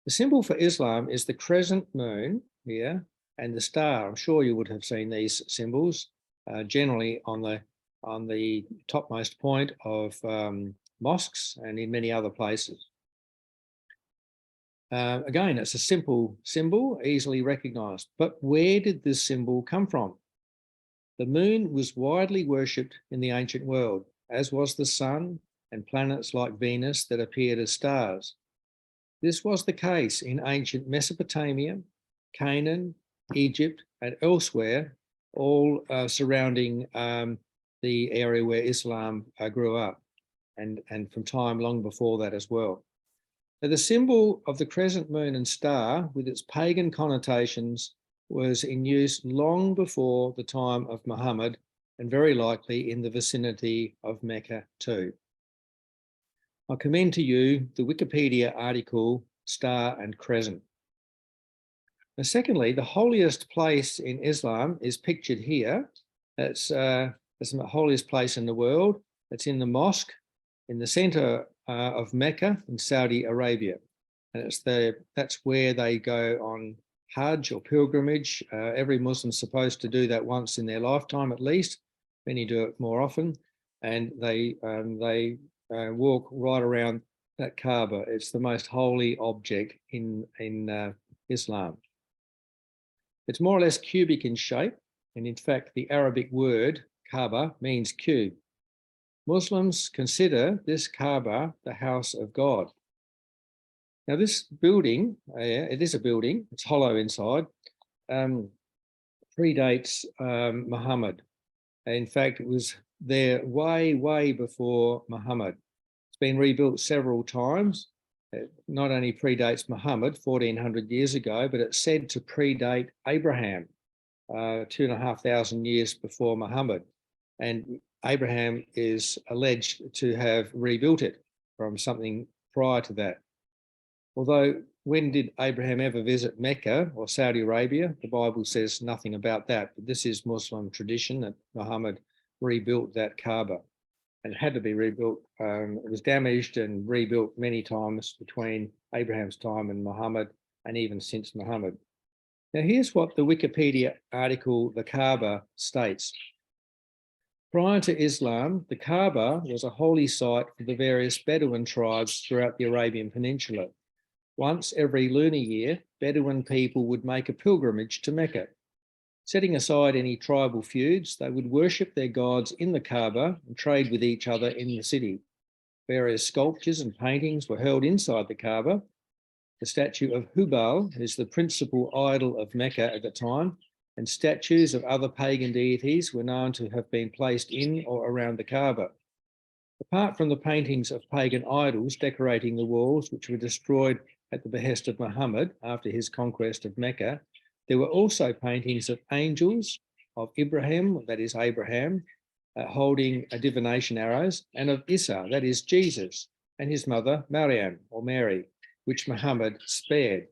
S1: The symbol for Islam is the crescent moon here and the star. I'm sure you would have seen these symbols generally on the topmost point of mosques and in many other places. Again, it's a simple symbol, easily recognized. But where did this symbol come from? The moon was widely worshipped in the ancient world, as was the sun and planets like Venus that appeared as stars. This was the case in ancient Mesopotamia, Canaan, Egypt, and elsewhere, all surrounding the area where Islam grew up, and from time long before that as well. Now, the symbol of the crescent moon and star, with its pagan connotations, was in use long before the time of Muhammad, and very likely in the vicinity of Mecca too. I commend to you the Wikipedia article, Star and Crescent. Now, secondly, the holiest place in Islam is pictured here. It's the holiest place in the world. It's in the mosque in the center of Mecca in Saudi Arabia. And that's where they go on Hajj or pilgrimage. Every Muslim's supposed to do that once in their lifetime at least. Many do it more often. And they walk right around that Kaaba. It's the most holy object in Islam. It's more or less cubic in shape. And in fact, the Arabic word Kaaba means cube. Muslims consider this Kaaba the house of God. Now, this building, it is a building, it's hollow inside, predates Muhammad. In fact, it was there way before Muhammad. It's been rebuilt several times. It not only predates Muhammad 1400 years ago, but it's said to predate Abraham 2,500 years before Muhammad. And Abraham is alleged to have rebuilt it from something prior to that. Although, when did Abraham ever visit Mecca or Saudi Arabia? The Bible says nothing about that, but this is Muslim tradition that Muhammad rebuilt that Kaaba. And it had to be rebuilt. It was damaged and rebuilt many times between Abraham's time and Muhammad, and even since Muhammad. Now, here's what the Wikipedia article, The Kaaba, states. Prior to Islam, the Kaaba was a holy site for the various Bedouin tribes throughout the Arabian Peninsula. Once every lunar year, Bedouin people would make a pilgrimage to Mecca. Setting aside any tribal feuds, they would worship their gods in the Kaaba and trade with each other in the city. Various sculptures and paintings were held inside the Kaaba. The statue of Hubal is the principal idol of Mecca at the time, and statues of other pagan deities were known to have been placed in or around the Kaaba. Apart from the paintings of pagan idols decorating the walls, which were destroyed at the behest of Muhammad after his conquest of Mecca, there were also paintings of angels, of Ibrahim, that is Abraham, holding divination arrows, and of Isa, that is Jesus, and his mother Miriam, or Mary, which Muhammad spared.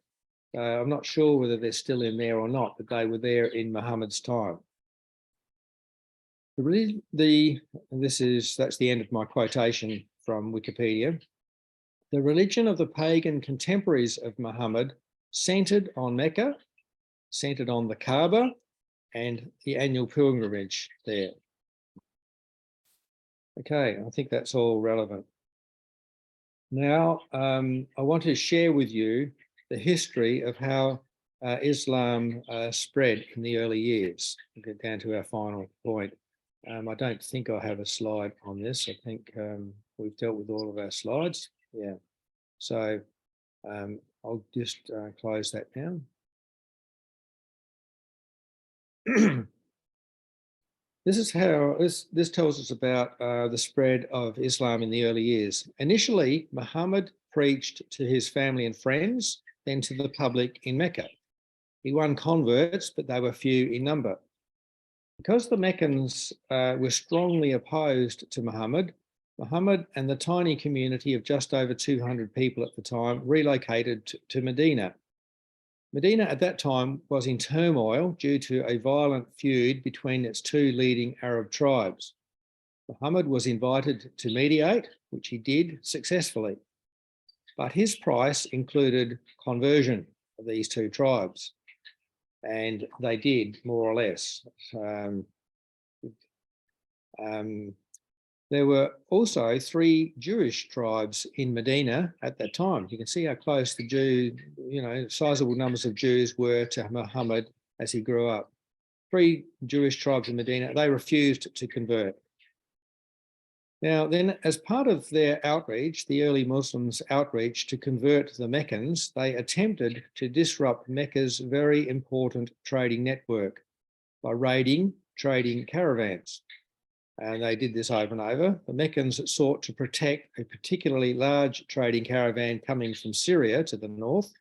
S1: I'm not sure whether they're still in there or not, but they were there in Muhammad's time. That's the end of my quotation from Wikipedia. The religion of the pagan contemporaries of Muhammad centered on Mecca centered on the Kaaba and the annual pilgrimage there. Okay, I think that's all relevant. Now, I want to share with you the history of how Islam spread in the early years. We'll get down to our final point. I don't think I have a slide on this. I think we've dealt with all of our slides. Yeah. So I'll just close that down. This is how this tells us about the spread of Islam in the early years. Initially, Muhammad preached to his family and friends, then to the public in Mecca. He won converts, but they were few in number. Because the Meccans were strongly opposed to Muhammad, Muhammad and the tiny community of just over 200 people at the time relocated to Medina. Medina at that time was in turmoil due to a violent feud between its two leading Arab tribes. Muhammad was invited to mediate, which he did successfully, but his price included conversion of these two tribes, and they did more or less. There were also 3 Jewish tribes in Medina at that time. You can see how close the sizable numbers of Jews were to Muhammad as he grew up. 3 Jewish tribes in Medina, they refused to convert. Now then, as part of their outreach, the early Muslims' outreach to convert the Meccans, they attempted to disrupt Mecca's very important trading network by raiding trading caravans. And they did this over and over. The Meccans sought to protect a particularly large trading caravan coming from Syria to the north,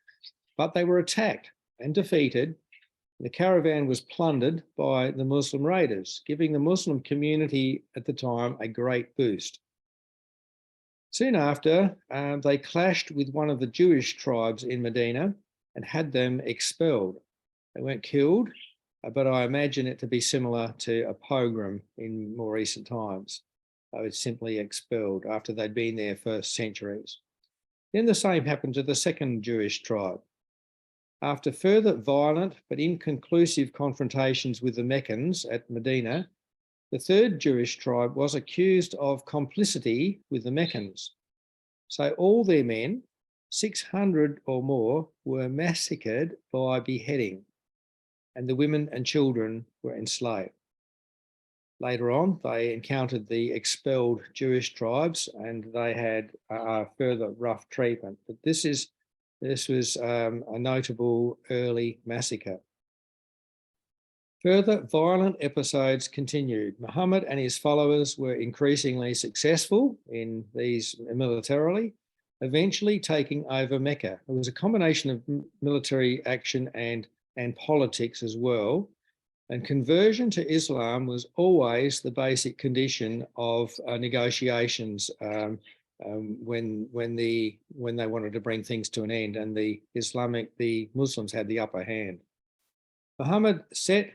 S1: but they were attacked and defeated. The caravan was plundered by the Muslim raiders, giving the Muslim community at the time a great boost. Soon after, they clashed with one of the Jewish tribes in Medina and had them expelled. They weren't killed, but I imagine it to be similar to a pogrom in more recent times. They were simply expelled after they'd been there for centuries. Then the same happened to the second Jewish tribe. After further violent but inconclusive confrontations with the Meccans at Medina, the third Jewish tribe was accused of complicity with the Meccans. So all their men, 600 or more, were massacred by beheading, and the women and children were enslaved. Later on, they encountered the expelled Jewish tribes, and they had further rough treatment. But this was a notable early massacre. Further violent episodes continued. Muhammad and his followers were increasingly successful in these militarily, eventually taking over Mecca. It was a combination of military action and politics as well. And conversion to Islam was always the basic condition of negotiations when they wanted to bring things to an end, and the Muslims had the upper hand. Muhammad set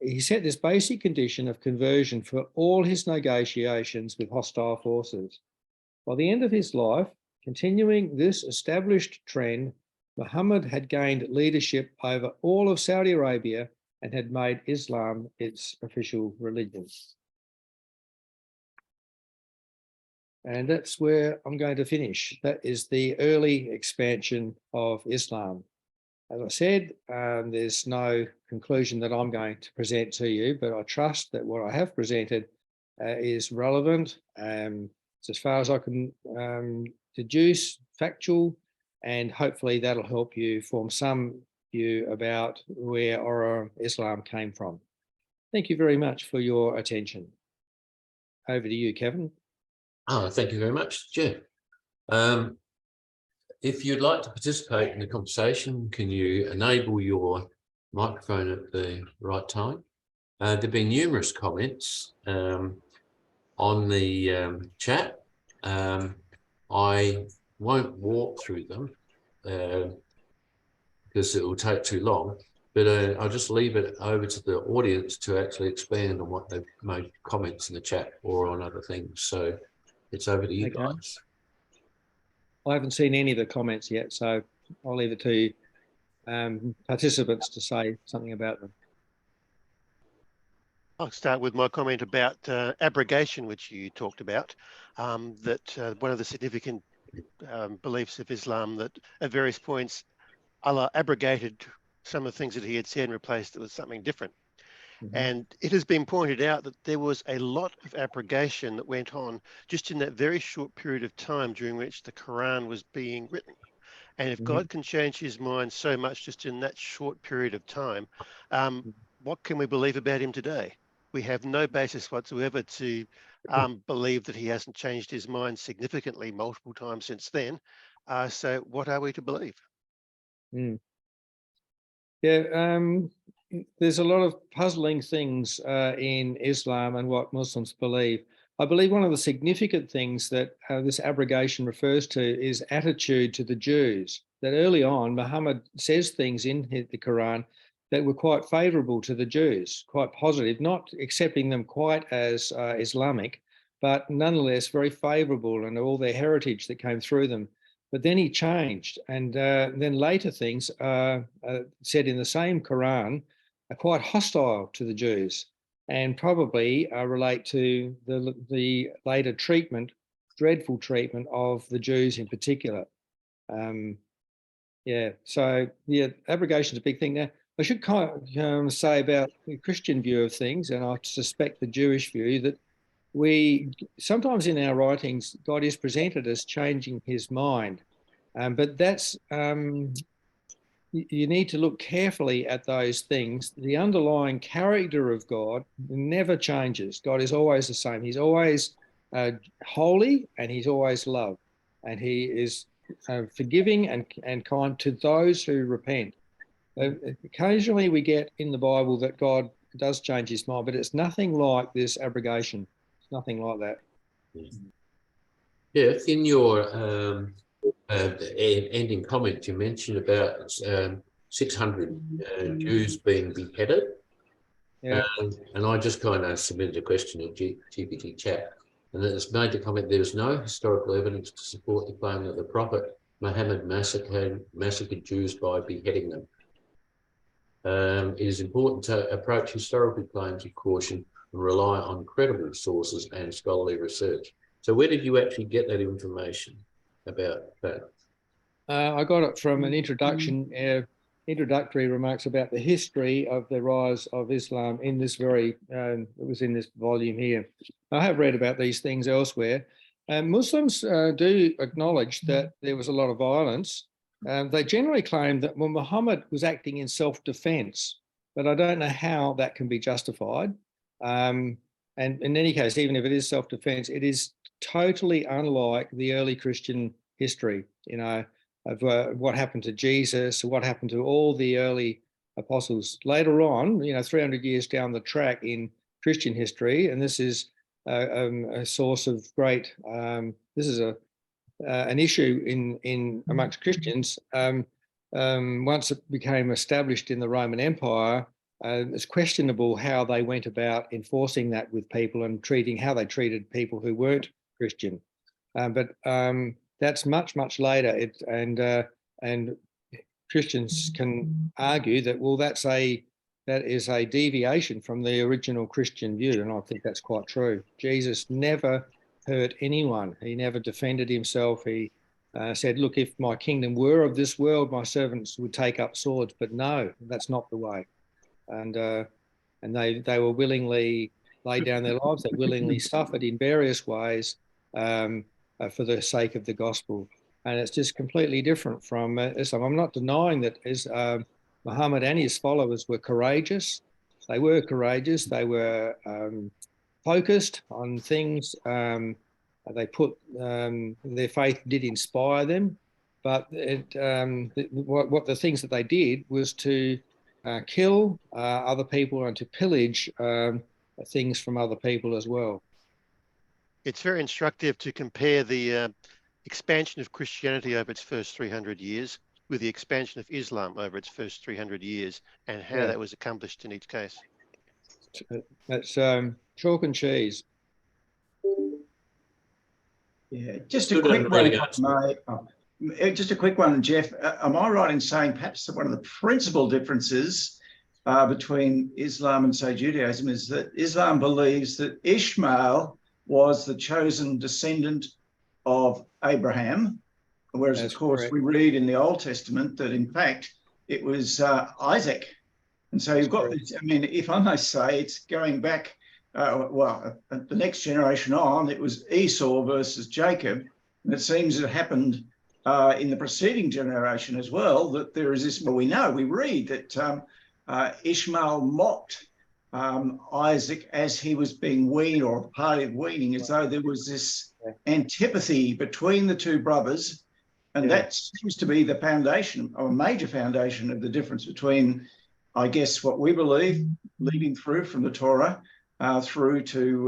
S1: this basic condition of conversion for all his negotiations with hostile forces. By the end of his life, continuing this established trend, Muhammad had gained leadership over all of Saudi Arabia and had made Islam its official religion. And that's where I'm going to finish. That is the early expansion of Islam. As I said, there's no conclusion that I'm going to present to you, but I trust that what I have presented is relevant. It's as far as I can deduce, factual, and hopefully that'll help you form some view about where Islam came from. Thank you very much for your attention. Over to you, Kevin.
S2: Oh, thank you very much, Geoff. If you'd like to participate in the conversation, can you enable your microphone at the right time? There've been numerous comments on the chat. I won't walk through them because it will take too long, but I'll just leave it over to the audience to actually expand on what they've made comments in the chat or on other things. So it's over to you guys.
S1: I haven't seen any of the comments yet, so I'll leave it to you. participants to say something about them.
S3: I'll start with my comment about abrogation, which you talked about, that one of the significant beliefs of Islam that at various points Allah abrogated some of the things that he had said and replaced it with something different.
S1: Mm-hmm.
S3: And it has been pointed out that there was a lot of abrogation that went on just in that very short period of time during which the Koran was being written. And if God can change his mind so much just in that short period of time, what can we believe about him today? We have no basis whatsoever to believe that he hasn't changed his mind significantly multiple times since then. So what are we to believe?
S1: Yeah, there's a lot of puzzling things in Islam and what Muslims believe. I believe one of the significant things that this abrogation refers to is attitude to the Jews. That early on, Muhammad says things in the Quran that were quite favorable to the Jews, quite positive, not accepting them quite as Islamic, but nonetheless very favorable and all their heritage that came through them. But then he changed, and then later things said in the same Quran are quite hostile to the Jews, and probably relate to the later treatment, dreadful treatment of the Jews in particular. So abrogation is a big thing. Now, I should kind of say about the Christian view of things, and I suspect the Jewish view, that we sometimes in our writings, God is presented as changing his mind. But that's, you need to look carefully at those things. The underlying character of God never changes. God is always the same. He's always holy, and he's always love. And he is forgiving and kind to those who repent. Occasionally we get in the Bible that God does change his mind, but it's nothing like this abrogation. It's nothing like that.
S2: Yeah, in your ending comment, you mentioned about 600 Jews being beheaded.
S1: Yeah.
S2: And I just kind of submitted a question in GPT chat, and it's made the comment: there is no historical evidence to support the claim that the Prophet Muhammad massacred Jews by beheading them. It is important to approach historical claims with caution and rely on credible sources and scholarly research. So where did you actually get that information about that?
S1: I got it from an introductory remarks about the history of the rise of Islam in this it was in this volume here. I have read about these things elsewhere. Muslims do acknowledge that there was a lot of violence. They generally claim that Muhammad was acting in self-defense, but I don't know how that can be justified. And in any case, even if it is self-defense, it is totally unlike the early Christian history, of what happened to Jesus, what happened to all the early apostles. Later on, 300 years down the track in Christian history, and this is a source of great, this is an issue in amongst Christians. Once it became established in the Roman Empire, it's questionable how they went about enforcing that with people and how they treated people who weren't Christian. But that's much later, and Christians can argue that that is a deviation from the original Christian view, and I think that's quite true. Jesus never hurt anyone. He never defended himself. He said, "Look, if my kingdom were of this world, my servants would take up swords." But no, that's not the way. And they were willingly laid down their lives. They willingly suffered in various ways. For the sake of the gospel. And it's just completely different from Islam. I'm not denying that Muhammad and his followers were courageous. They were courageous. They were focused on things. They put their faith did inspire them. But what the things that they did was to kill other people and to pillage things from other people as well.
S3: It's very instructive to compare the expansion of Christianity over its first 300 years with the expansion of Islam over its first 300 years and how that was accomplished in each case.
S1: That's chalk and cheese.
S4: Yeah, just a quick one. just a quick one, Geoff. Am I right in saying perhaps one of the principal differences between Islam and, say, Judaism is that Islam believes that Ishmael was the chosen descendant of Abraham, whereas, of course, we read in the Old Testament that, in fact, it was Isaac. And so you've got this, I mean, if I may say, it's going back, the next generation on, it was Esau versus Jacob. And it seems it happened in the preceding generation as well, that there is this, well, we read that Ishmael mocked Isaac as he was being weaned, or a party of weaning, as though there was this antipathy between the two brothers. And that seems to be the foundation, or a major foundation, of the difference between, I guess, what we believe, leading through from the Torah through to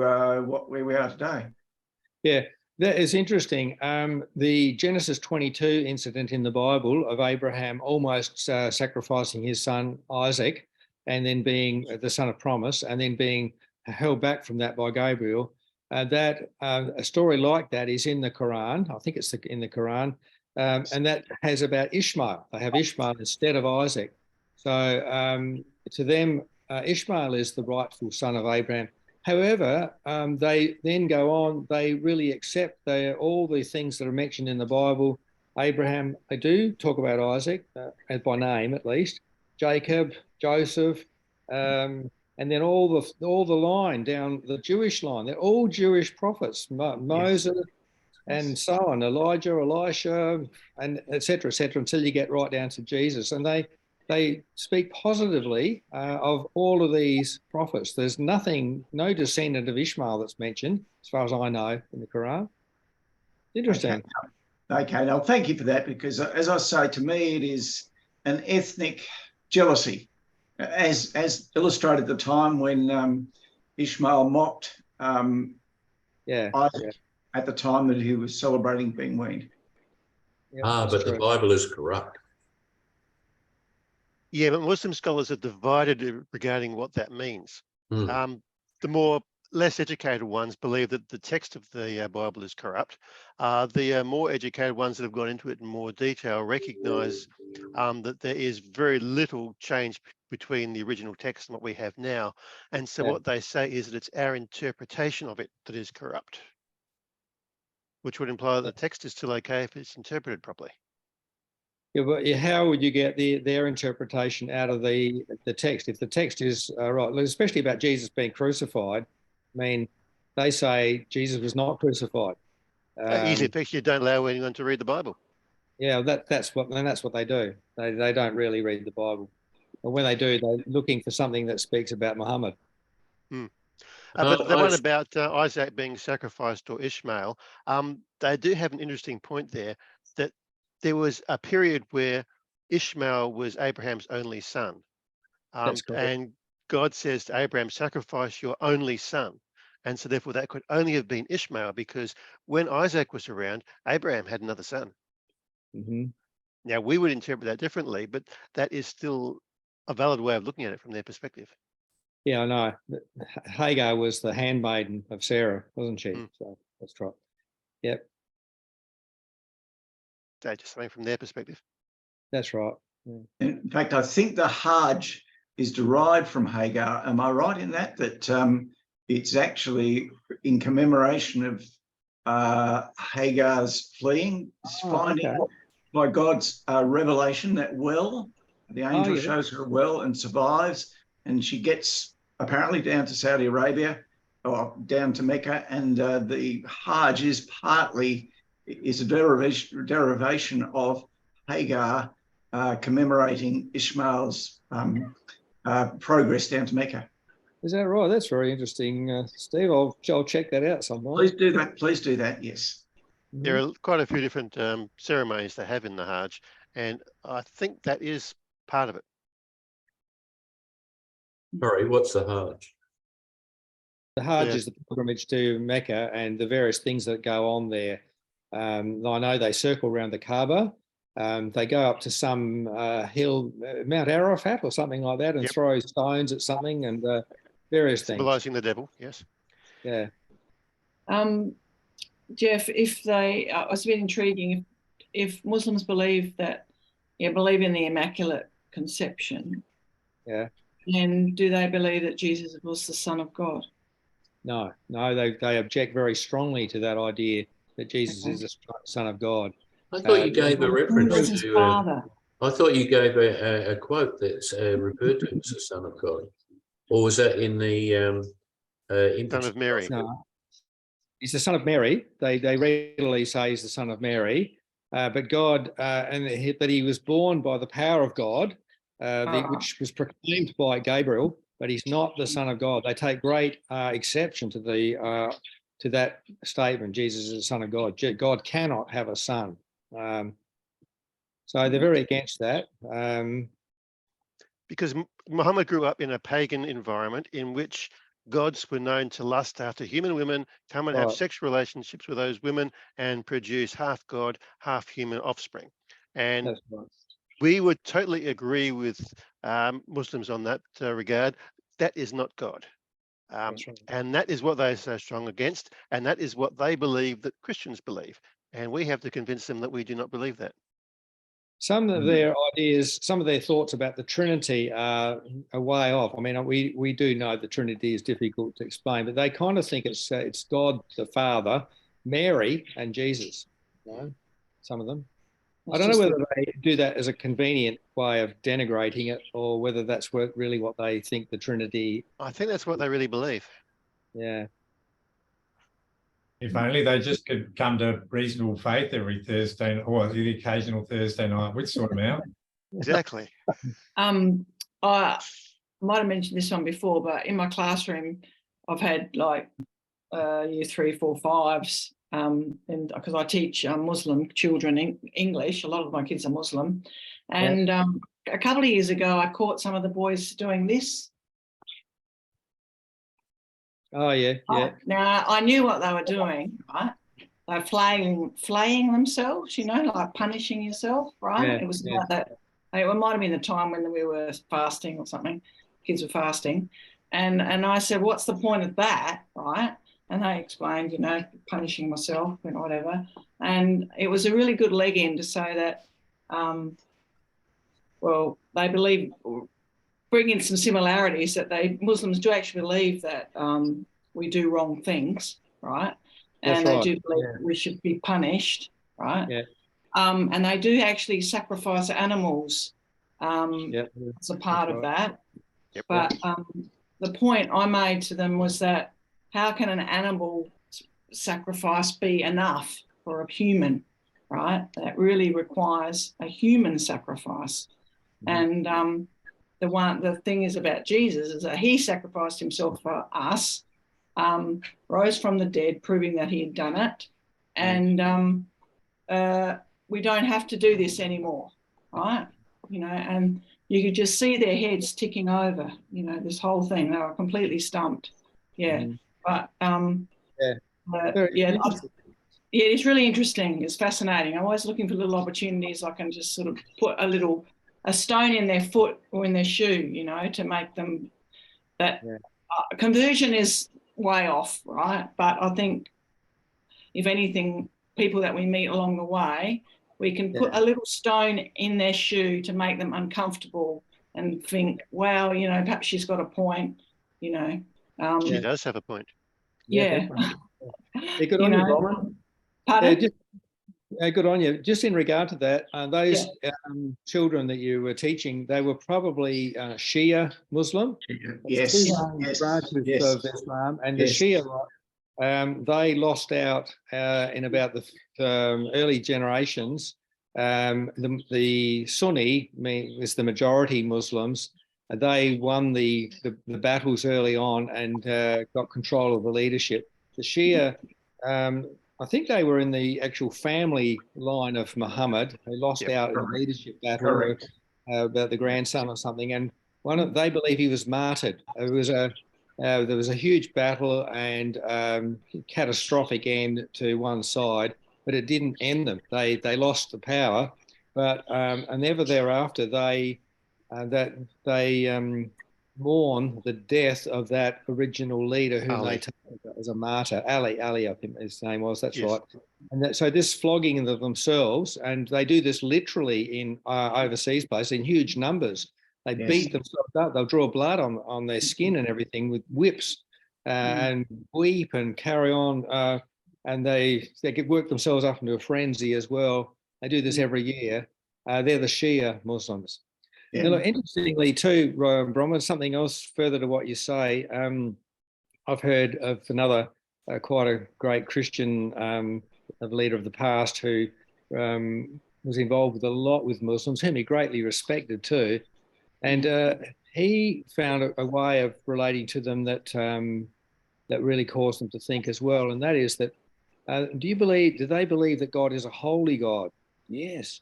S4: where we are today.
S1: Yeah, that is interesting. The Genesis 22 incident in the Bible of Abraham almost sacrificing his son Isaac, and then being the son of promise, and then being held back from that by Gabriel. A story like that is in the Koran. I think it's in the Koran, and that has about Ishmael. They have Ishmael instead of Isaac. So to them, Ishmael is the rightful son of Abraham. However, they then go on, they really accept all the things that are mentioned in the Bible. Abraham, they do talk about Isaac, by name at least, Jacob, Joseph, and then all the line down the Jewish line. They're all Jewish prophets, Moses and so on, Elijah, Elisha, and et cetera, until you get right down to Jesus. And they speak positively of all of these prophets. There's no descendant of Ishmael that's mentioned, as far as I know, in the Quran. Interesting.
S4: Okay, now thank you for that, because as I say, to me, it is an ethnic jealousy, as illustrated at the time when Ishmael mocked Isaac at the time that he was celebrating being weaned.
S2: But the Bible is corrupt.
S3: Yeah, but Muslim scholars are divided regarding what that means. The less educated ones believe that the text of the Bible is corrupt. The more educated ones that have gone into it in more detail recognize that there is very little change between the original text and what we have now. And so what they say is that it's our interpretation of it that is corrupt, which would imply that the text is still okay if it's interpreted properly.
S1: Yeah, but how would you get their interpretation out of the text? If the text is right, especially about Jesus being crucified, I mean, they say Jesus was not crucified.
S3: Easy fix, you don't allow anyone to read the Bible.
S1: Yeah, that's what they do. They don't really read the Bible. But when they do, they're looking for something that speaks about Muhammad.
S3: But the one about Isaac being sacrificed, or Ishmael, they do have an interesting point there, that there was a period where Ishmael was Abraham's only son. And God says to Abraham, sacrifice your only son. And so therefore that could only have been Ishmael, because when Isaac was around, Abraham had another son. Now, we would interpret that differently, but that is still a valid way of looking at it from their perspective.
S1: Yeah, I know. Hagar was the handmaiden of Sarah, wasn't she? So that's right. Yep.
S3: That's just something from their perspective.
S1: That's right.
S4: Yeah. In fact, I think the Hajj is derived from Hagar. Am I right in that it's actually in commemoration of Hagar's fleeing, finding by God's revelation that well, the angel shows her a well and survives, and she gets apparently down to Saudi Arabia or down to Mecca, and the Hajj is a derivation of Hagar commemorating Ishmael's progress down to Mecca.
S1: Is that right? That's very interesting, Steve. I'll check that out sometime.
S4: Please do that. Please do that. Yes.
S3: There are quite a few different ceremonies they have in the Hajj, and I think that is part of it.
S2: Sorry, what's the Hajj?
S1: The Hajj is the pilgrimage to Mecca and the various things that go on there. I know they circle around the Kaaba. They go up to some hill, Mount Arafat or something like that, and throw stones at something and various things.
S3: Symbolizing the devil, yes.
S1: Yeah.
S5: Geoff, it's a bit intriguing. if Muslims believe in the Immaculate Conception, then do they believe that Jesus was the Son of God?
S1: No, they object very strongly to that idea that Jesus is the Son of God.
S2: I thought you gave a reference to.
S5: Father.
S2: I thought you gave a quote that's referred to him as the Son of God, or was that in the
S3: Son of Mary?
S1: No, he's the Son of Mary. They regularly say he's the Son of Mary, but God, but he was born by the power of God, which was proclaimed by Gabriel. But he's not the Son of God. They take great exception to that statement. Jesus is the Son of God. God cannot have a son. So they're very against that.
S3: Because Muhammad grew up in a pagan environment in which gods were known to lust after human women, come and have sexual relationships with those women, and produce half god, half human offspring. And we would totally agree with Muslims on that regard. That is not God. And that is what they're so strong against. And that is what they believe that Christians believe. And we have to convince them that we do not believe that.
S1: Some of their ideas, some of their thoughts about the Trinity are a way off. I mean, we do know the Trinity is difficult to explain, but they kind of think it's God the Father, Mary, and Jesus. You know, some of them. I don't know whether they do that as a convenient way of denigrating it, or whether that's really what they think the Trinity.
S3: I think that's what they really believe.
S1: Yeah.
S6: If only they just could come to reasonable faith every Thursday, or the occasional Thursday night, we'd sort them out.
S3: Exactly.
S5: I might have mentioned this one before, but in my classroom, I've had like year 3, 4, 5s, and because I teach Muslim children English, a lot of my kids are Muslim, and a couple of years ago, I caught some of the boys doing this.
S1: Oh yeah.
S5: Now I knew what they were doing, right? They're flaying themselves, like punishing yourself, right?
S1: Yeah,
S5: it was like that. It might have been the time when we were fasting or something. Kids were fasting, and I said, "What's the point of that?" Right? And they explained, punishing myself and whatever. And it was a really good leg in to say that, they believe. Bring in some similarities that Muslims do actually believe that we do wrong things, right? And they do believe we should be punished, right?
S1: Yeah.
S5: And they do actually sacrifice animals as a part of that.
S3: Yep.
S5: But the point I made to them was that how can an animal sacrifice be enough for a human, right? That really requires a human sacrifice. And the thing is about Jesus is that he sacrificed himself for us, rose from the dead, proving that he had done it. And we don't have to do this anymore, right? And you could just see their heads ticking over, this whole thing. They were completely stumped. Yeah. But it's really interesting. It's fascinating. I'm always looking for little opportunities I can just sort of put a stone in their foot or in their shoe, to make them that conversion is way off, right? But I think if anything, people that we meet along the way, we can put a little stone in their shoe to make them uncomfortable and think, wow, perhaps she's got a point,
S3: She does have a point.
S5: Yeah.
S1: Good on you, Roman.
S5: Pardon?
S1: Good on you. Just in regard to that, those children that you were teaching, they were probably Shia Muslim.
S4: Yes.
S1: Branches of Islam, and the Shia, they lost out in about the early generations. The Sunni is the majority Muslims. They won the battles early on and got control of the leadership. The Shia. I think they were in the actual family line of Muhammad. They lost out in a leadership battle about the grandson or something, and they believe he was martyred. There was a huge battle and catastrophic end to one side, but it didn't end them. They lost the power, but and ever thereafter they mourn the death of that original leader whom
S3: Ali.
S1: they take as a martyr. Ali, I think his name was. That's
S3: Yes.
S1: right. And so this flogging of themselves, and they do this literally in overseas places in huge numbers. They
S4: Yes.
S1: beat themselves up. They'll draw blood on their skin and everything with whips, and weep and carry on. And they could work themselves up into a frenzy as well. They do this every year. They're the Shia Muslims.
S4: Yeah.
S1: Now, look, interestingly too, Bronwyn, something else further to what you say. I've heard of another quite a great Christian leader of the past who was involved with a lot with Muslims, whom he greatly respected too. And he found a way of relating to them that that really caused them to think as well. And that is that, do they believe that God is a holy God? Yes,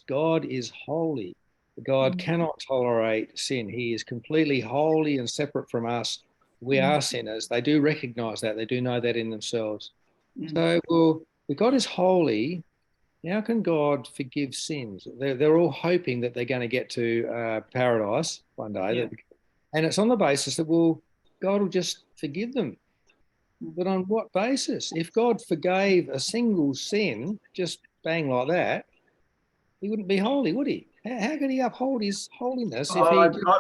S1: God is holy. God cannot tolerate sin. He is completely holy and separate from us. We are sinners. They do recognize that. They do know that in themselves. So, well, if God is holy, how can God forgive sins? They're all hoping that they're going to get to paradise one day.
S5: Yeah.
S1: And it's on the basis that, well, God will just forgive them. But on what basis? If God forgave a single sin, just bang like that, he wouldn't be holy, would he? How could he uphold his holiness if he...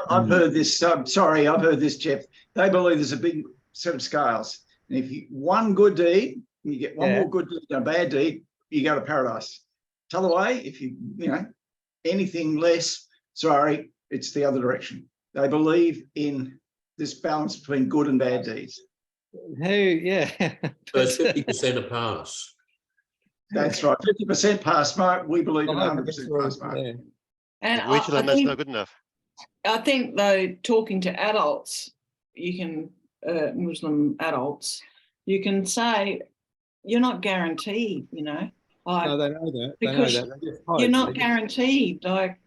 S4: I've heard this. Sorry, I've heard this, Geoff. They believe there's a big set of scales. And if you one good deed, you get one more good deed and a bad deed, you go to paradise. T'other way, if you anything less, sorry, it's the other direction. They believe in this balance between good and bad deeds.
S1: Yeah.
S2: So it's 50% a pass.
S4: That's right. 50% pass mark. We believe in 100% pass mark.
S1: Yeah.
S5: And
S3: We tell them that's not good enough.
S5: I think, though, talking to adults, you can, Muslim adults, you can say, you're not guaranteed, Like,
S1: No, they know that.
S5: because
S1: They know that. They just hope.
S5: you're not guaranteed. Like,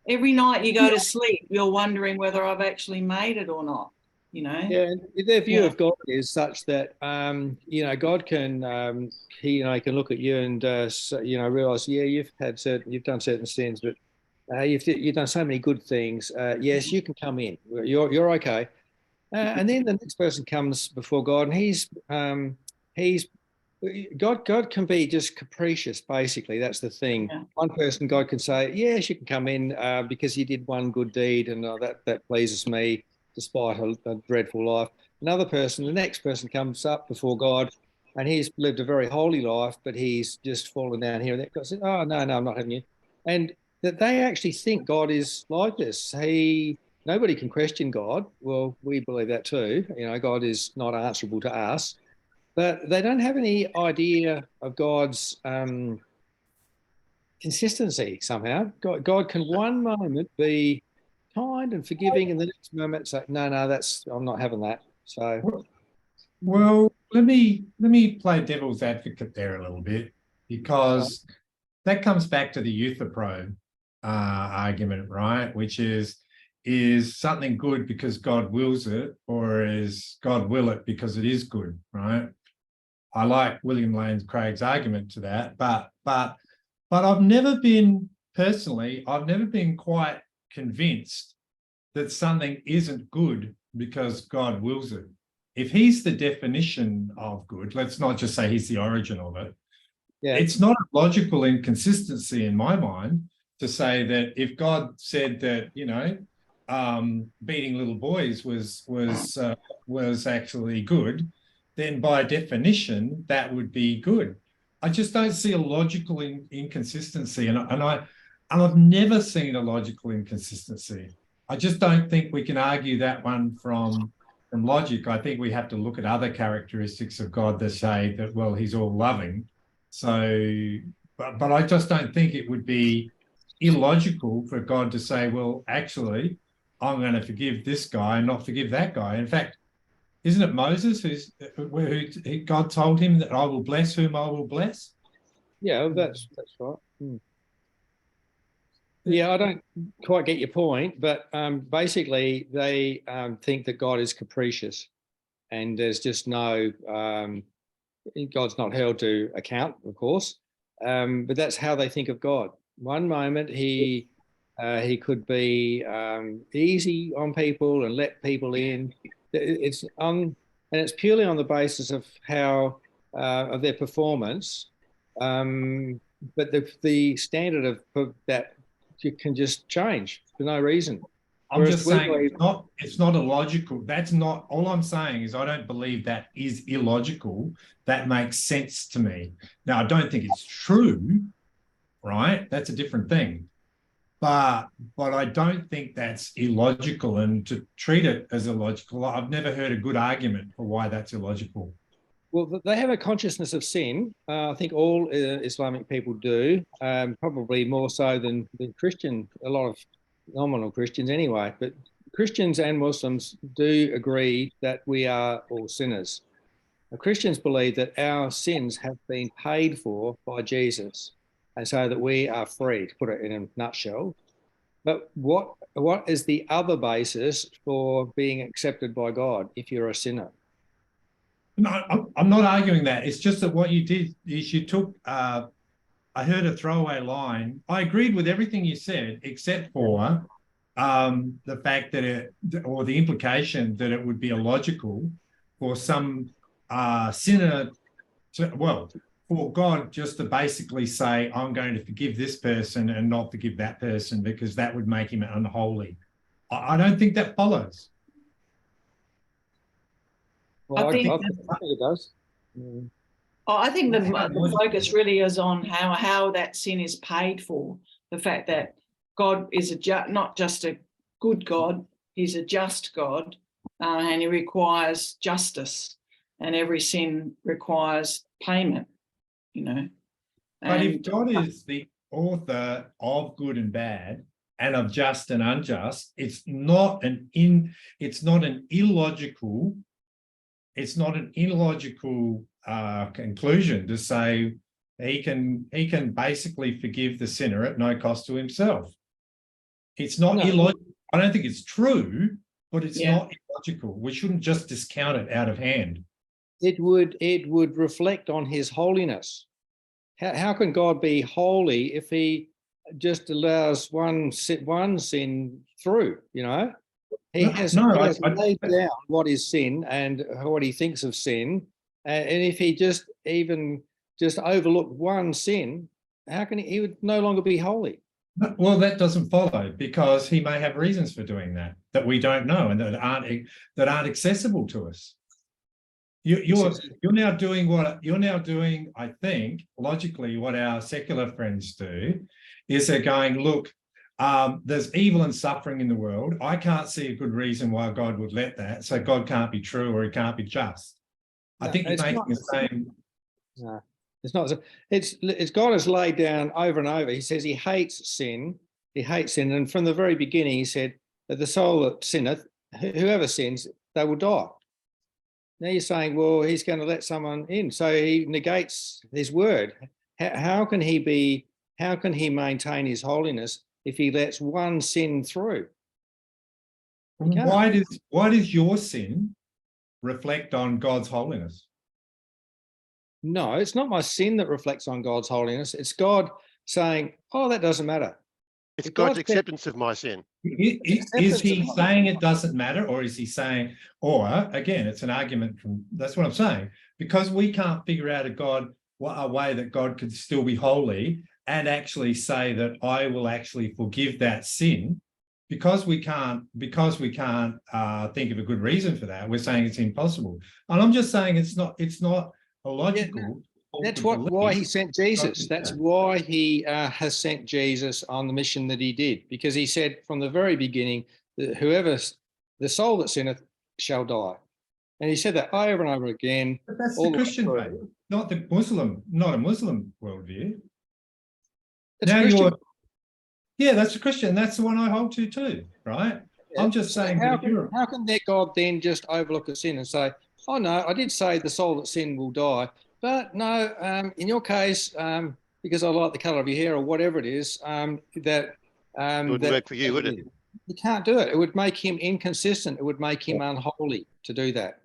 S5: every night you go to sleep, you're wondering whether I've actually made it or not,
S1: Yeah, and their view of God is such that God can he can look at you and realize, yeah, you've done certain sins, but you've done so many good things. Yes, you can come in. You're okay. And then the next person comes before God, and he's God can be just capricious. Basically, that's the thing.
S5: Yeah.
S1: One person, God can say, yes, you can come in because you did one good deed, and that pleases me, despite a dreadful life. Another person, the next person comes up before God, and he's lived a very holy life, but he's just fallen down here. And God says, oh, no, I'm not having you. And that they actually think God is like this. Nobody can question God. Well, we believe that too. God is not answerable to us. But they don't have any idea of God's consistency somehow. God can one moment be kind and forgiving, and the next moment say, no, I'm not having that. So,
S6: well, let me play devil's advocate there a little bit, because that comes back to the euthyphro argument, right? Which is something good because God wills it, or is God will it because it is good, right? I like William Lane Craig's argument to that, but I've never been quite convinced that something isn't good because God wills it. If he's the definition of good, let's not just say he's the origin of it. Yeah. It's not a logical inconsistency in my mind to say that if God said that, beating little boys was actually good, then by definition, that would be good. I just don't see a logical inconsistency. And I've never seen a logical inconsistency. I just don't think we can argue that one from logic. I think we have to look at other characteristics of God that say that, well, he's all loving. So, but I just don't think it would be illogical for God to say, well, actually, I'm going to forgive this guy and not forgive that guy. In fact, isn't it Moses who God told him that I will bless whom I will bless?
S1: Yeah, that's right. Yeah, I don't quite get your point, but basically they think that God is capricious, and there's just no God's not held to account, of course, but that's how they think of God. One moment he He could be easy on people and let people in. And it's purely on the basis of how of their performance. But the standard of that you can just change for no reason.
S6: I'm just saying it's not illogical. That's not all I'm saying is I don't believe that is illogical. That makes sense to me. Now, I don't think it's true, right? That's a different thing. But I don't think that's illogical, and to treat it as illogical, I've never heard a good argument for why that's illogical.
S1: Well, they have a consciousness of sin. I think all Islamic people do, probably more so than Christian, a lot of nominal Christians anyway. But Christians and Muslims do agree that we are all sinners. Christians believe that our sins have been paid for by Jesus, and so that we are free, to put it in a nutshell. But what is the other basis for being accepted by God if you're a sinner?
S6: No, I'm not arguing that. It's just that what you did is you took, I heard a throwaway line. I agreed with everything you said, except for the fact that or the implication that it would be illogical for some sinner for God just to basically say, I'm going to forgive this person and not forgive that person because that would make him unholy. I don't think that follows.
S1: Well, I think it does.
S5: I think the focus really is on how that sin is paid for. The fact that God is not just a good God, he's a just God, and he requires justice, and every sin requires payment, you know.
S6: But if God is the author of good and bad and of just and unjust, it's not an illogical conclusion to say he can basically forgive the sinner at no cost to himself. It's not illogical. I don't think it's true, but it's not illogical. We shouldn't just discount it out of hand.
S1: It would reflect on his holiness. How can God be holy if he just allows one sin through, you know? He has laid down what is sin and what he thinks of sin. And if he just overlooked one sin, how can he would no longer be holy?
S6: Well, that doesn't follow, because he may have reasons for doing that we don't know and that aren't accessible to us. You're now doing, I think, logically, what our secular friends do is they're going, look, there's evil and suffering in the world. I can't see a good reason why God would let that. So God can't be true or he can't be just. I think you're making the same.
S1: No, it's not. It's God has laid down over and over. He says he hates sin. He hates sin. And from the very beginning, he said that the soul that sinneth, whoever sins, they will die. Now you're saying, well, he's going to let someone in. So he negates his word. How can he maintain his holiness if he lets one sin through?
S6: Why does your sin reflect on God's holiness?
S1: No, it's not my sin that reflects on God's holiness. It's God saying, oh, that doesn't matter.
S3: It's God's acceptance of my sin.
S6: Is he saying it doesn't matter, or is he saying, or again, it's an argument from, that's what I'm saying, because we can't figure out a way that God could still be holy and actually say that I will actually forgive that sin, because we can't think of a good reason for that. We're saying it's impossible. And I'm just saying it's not illogical.
S1: That's why he sent Jesus. That's why he has sent Jesus on the mission that he did, because he said from the very beginning that the soul that sinneth shall die. And he said that over and over again.
S6: But that's the Christian faith, not a Muslim worldview. That's a Christian. That's the one I hold to too, right? Yeah. I'm just saying.
S1: How can their God then just overlook a sin and say, oh no, I did say the soul that sin will die, but no, in your case, because I like the colour of your hair or whatever it is, it
S3: wouldn't work for you, would it?
S1: You can't do it. It would make him inconsistent. It would make him unholy to do that.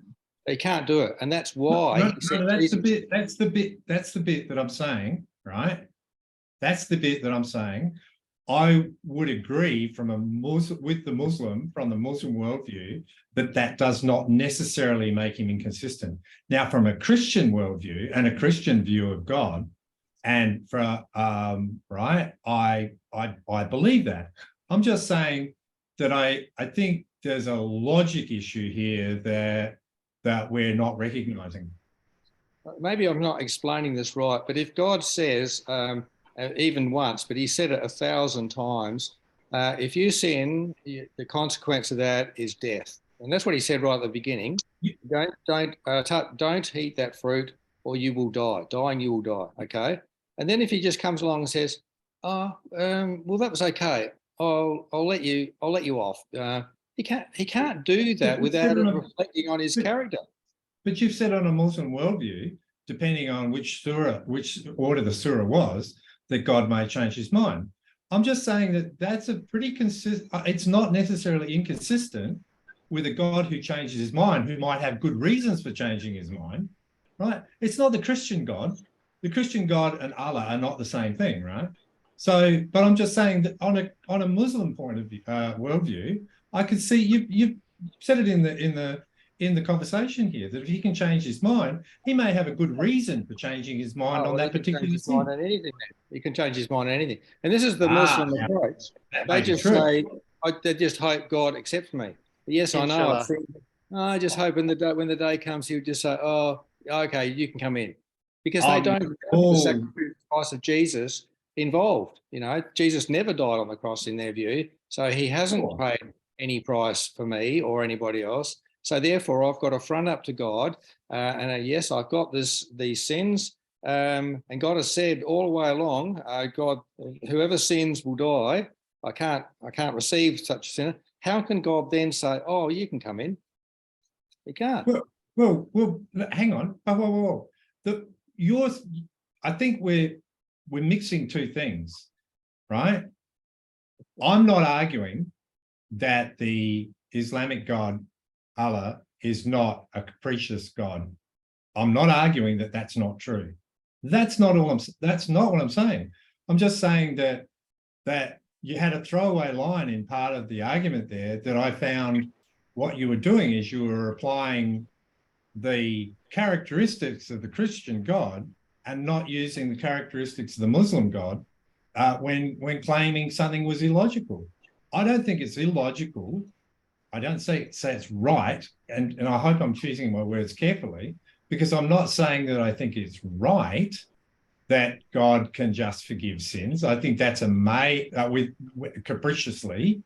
S1: He can't do it, and that's why.
S6: That's the bit that I'm saying, right? That's the bit that I'm saying. I would agree from the Muslim worldview that does not necessarily make him inconsistent. Now, from a Christian worldview and a Christian view of God, and for right, I believe that. I'm just saying that I think there's a logic issue here that we're not recognizing.
S1: Maybe I'm not explaining this right, but if God says, even once, but he said it 1,000 times, if you sin, the consequence of that is death. And that's what he said right at the beginning. Don't eat that fruit or you will die. Dying, you will die. Okay. And then if he just comes along and says, well, that was okay. I'll let you off. He can't do that without reflecting on his character.
S6: But you've said on a Muslim worldview, depending on which order the surah was, that God may change his mind. I'm just saying that that's a pretty consistent, it's not necessarily inconsistent with a God who changes his mind, who might have good reasons for changing his mind, right? It's not the Christian God. The Christian God and Allah are not the same thing, right? So, but I'm just saying that on a Muslim point of view, worldview, I could see you've said it in the conversation here that if he can change his mind, he may have a good reason for changing his mind on that particular thing.
S1: He can change his mind on anything. And this is the Muslim approach. They just say, they just hope God accepts me. Yes, I know. I just hope when the day comes, he'll just say, oh, okay, you can come in. Because they don't have the sacrifice of Jesus involved. You know, Jesus never died on the cross in their view. So he hasn't paid any price for me or anybody else. So therefore, I've got to front up to God, and yes, I've got these sins, and God has said all the way along, God, whoever sins will die. I can't receive such a sinner. How can God then say, "Oh, you can come in"? He can't.
S6: Well, hang on. Whoa. I think we're mixing two things, right? I'm not arguing that the Islamic God Allah is not a capricious God. I'm not arguing that that's not true. That's not what I'm saying. I'm just saying that you had a throwaway line in part of the argument there that I found what you were doing is you were applying the characteristics of the Christian God and not using the characteristics of the Muslim God when claiming something was illogical. I don't think it's illogical. I don't say it's right, and I hope I'm choosing my words carefully, because I'm not saying that I think it's right that God can just forgive sins. I think that's capriciously,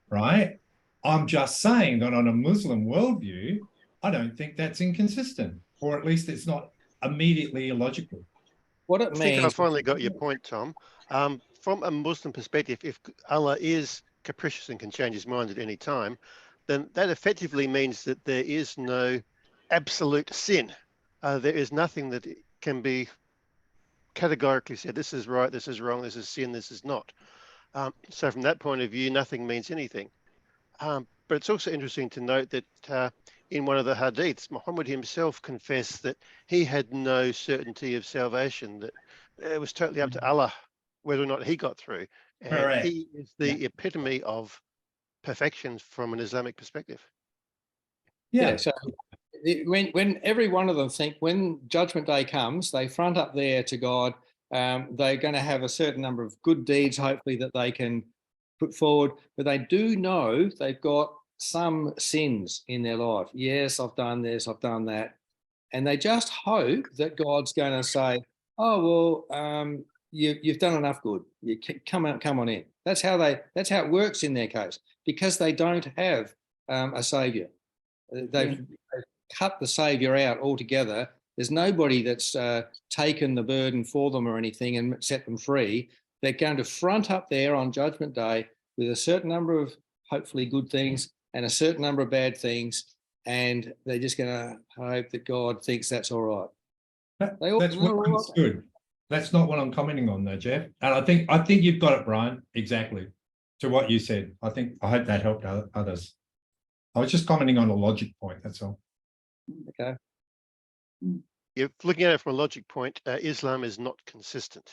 S6: right? I'm just saying that on a Muslim worldview, I don't think that's inconsistent, or at least it's not immediately illogical.
S1: What it means.
S3: I think I finally got your point, Tom. From a Muslim perspective, if Allah is capricious and can change his mind at any time, then that effectively means that there is no absolute sin. There is nothing that can be categorically said, this is right, this is wrong, this is sin, this is not. So from that point of view, nothing means anything. But it's also interesting to note that in one of the hadiths, Muhammad himself confessed that he had no certainty of salvation, that it was totally up to Allah whether or not he got through. And
S6: correct.
S3: He is the epitome of perfection from an Islamic perspective.
S1: Yeah. So when every one of them think when Judgment Day comes, they front up there to God. They're going to have a certain number of good deeds, hopefully, that they can put forward, but they do know they've got some sins in their life. Yes, I've done this, I've done that. And they just hope that God's going to say, oh, well, you've done enough good. You come on in. That's how it works in their case, because they don't have a savior. They've cut the savior out altogether. There's nobody that's taken the burden for them or anything and set them free. They're going to front up there on Judgment Day with a certain number of hopefully good things and a certain number of bad things, and they're just going to hope that God thinks that's all right.
S6: That's good. That's not what I'm commenting on, though, Geoff. And I think you've got it, Brian, exactly to what you said. I hope that helped others. I was just commenting on a logic point. That's all.
S1: Okay.
S3: If looking at it from a logic point, Islam is not consistent.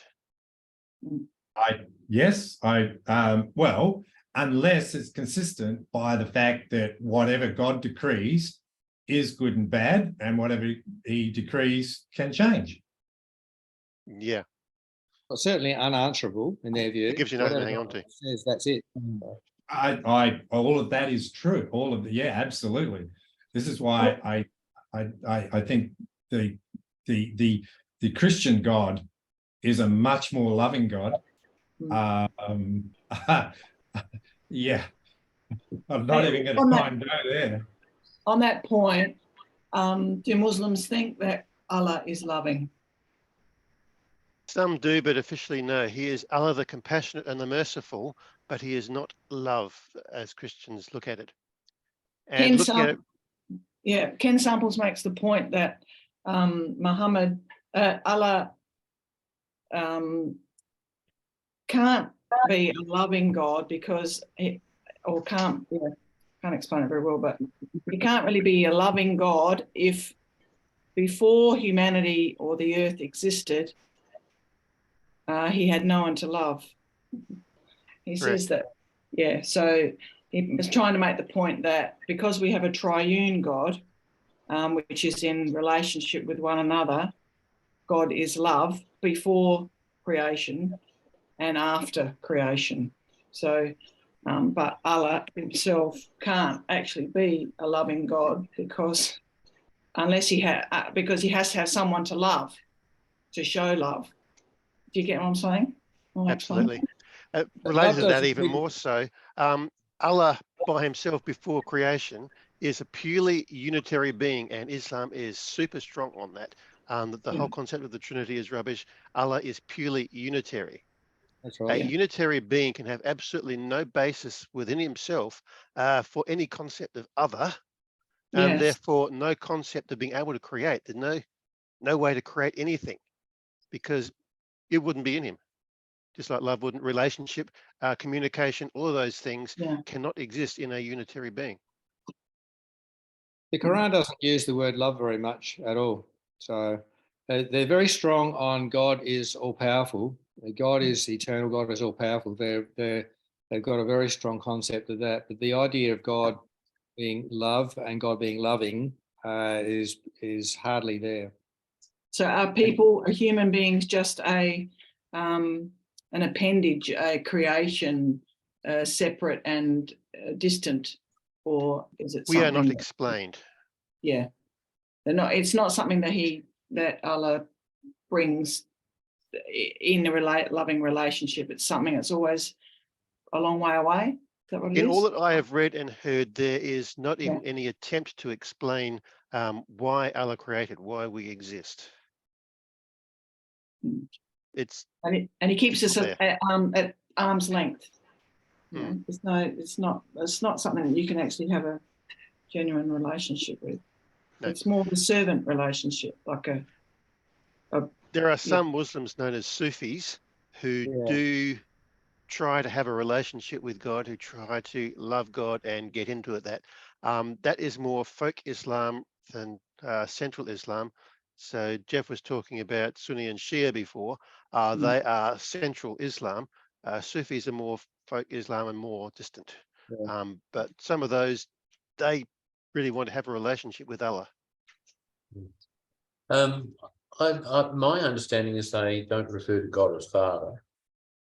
S6: Well, unless it's consistent by the fact that whatever God decrees is good and bad, and whatever he decrees can change.
S3: Yeah.
S1: Well, certainly unanswerable in their view.
S3: It gives you nothing to hang on to.
S1: Says that's it.
S6: All of that is true. All of the, yeah, absolutely. This is why I think the Christian God is a much more loving God. Yeah, I'm not even going to try and go there.
S5: On that point, do Muslims think that Allah is loving?
S3: Some do, but officially no. He is Allah the compassionate and the merciful, but he is not love as Christians look at it. And looking at it,
S5: yeah, Ken Samples makes the point that Allah can't be a loving God because can't explain it very well, but he can't really be a loving God if before humanity or the earth existed, he had no one to love. He says that, yeah, so he was trying to make the point that because we have a triune God, which is in relationship with one another, God is love before creation and after creation. So, but Allah himself can't actually be a loving God because because he has to have someone to love, to show love. Do you get what I'm saying?
S3: Absolutely. Related to that even more so, Allah by himself before creation is a purely unitary being, and Islam is super strong on that. That the whole concept of the Trinity is rubbish. Allah is purely unitary.
S1: That's right.
S3: A unitary being can have absolutely no basis within himself for any concept of other, and therefore no concept of being able to create. There's no way to create anything because it wouldn't be in him. Just like love wouldn't, relationship, communication, all of those things cannot exist in a unitary being.
S1: The Koran doesn't use the word love very much at all. So they're very strong on God is all-powerful. God is eternal, God is all-powerful. They've got a very strong concept of that. But the idea of God being love and God being loving is hardly there. So
S5: are human beings just an appendage, a creation, separate and distant, or is it?
S3: We are not explained.
S5: Yeah, they're not. It's not something that Allah brings in a loving relationship. It's something that's always a long way away. Is that what it is?
S3: In all that I have read and heard, there is not even any attempt to explain why Allah created, why we exist. It's
S5: and he keeps us at arm's length. Yeah, it's not something that you can actually have a genuine relationship with. No. It's more of a servant relationship, like
S3: there are some Muslims known as Sufis who do try to have a relationship with God, who try to love God and get into it. That is more folk Islam than central Islam. So Geoff was talking about Sunni and Shia before. They are central Islam. Sufis are more folk Islam and more distant. But some of those, they really want to have a relationship with Allah.
S2: My understanding is they don't refer to God as Father,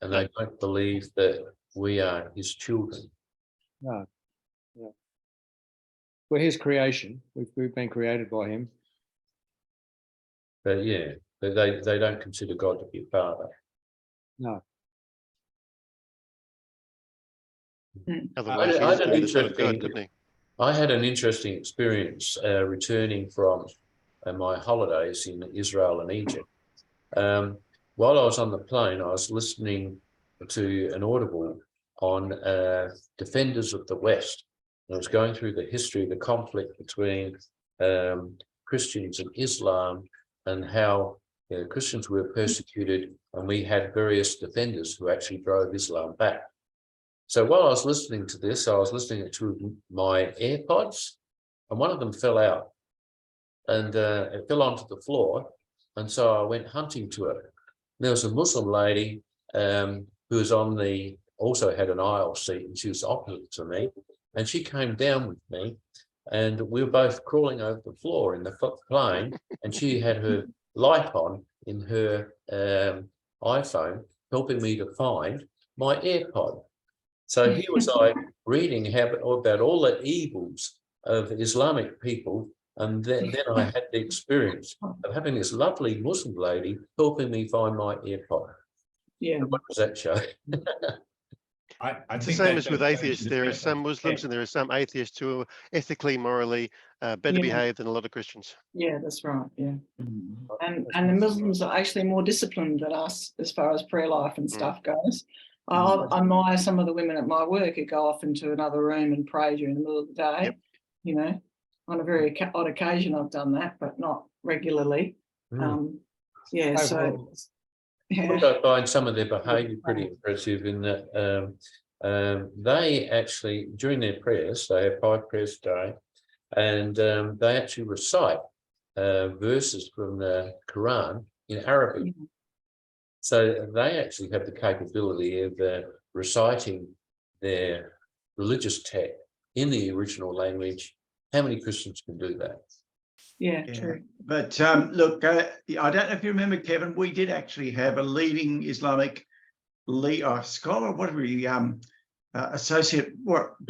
S2: and they don't believe that we are his children.
S1: No. Yeah. We're his creation. We've been created by him.
S2: But they don't consider God to be a father.
S1: No.
S2: I had an interesting experience returning from my holidays in Israel and Egypt. While I was on the plane, I was listening to an audible on Defenders of the West. And I was going through the history of the conflict between Christians and Islam, and how Christians were persecuted, and we had various defenders who actually drove Islam back. So while I was listening to this, I was listening to my AirPods, and one of them fell out, and it fell onto the floor, and so I went hunting to it. There was a Muslim lady who was also had an aisle seat, and she was opposite to me, and she came down with me, and we were both crawling over the floor in the plane, and she had her light on in her iPhone, helping me to find my AirPod. So here was I reading about all the evils of Islamic people, and then I had the experience of having this lovely Muslim lady helping me find my AirPod.
S5: Yeah.
S2: What does that show?
S3: It's the same as with atheists. There are some Muslims and there are some atheists who are ethically, morally better behaved than a lot of Christians.
S5: Yeah, that's right. Yeah. And the Muslims are actually more disciplined than us as far as prayer life and stuff goes. I admire some of the women at my work who go off into another room and pray during the middle of the day.
S3: Yep.
S5: You know, on a very odd occasion I've done that, but not regularly. Yeah, so yeah.
S2: I find some of their behaviour pretty impressive in that they actually, during their prayers, they have 5 prayers a day, and they actually recite verses from the Koran in Arabic. So they actually have the capability of reciting their religious text in the original language. How many Christians can do that?
S5: Yeah, true.
S4: But look, I don't know if you remember, Kevin, we did actually have a leading Islamic scholar, whatever he associate,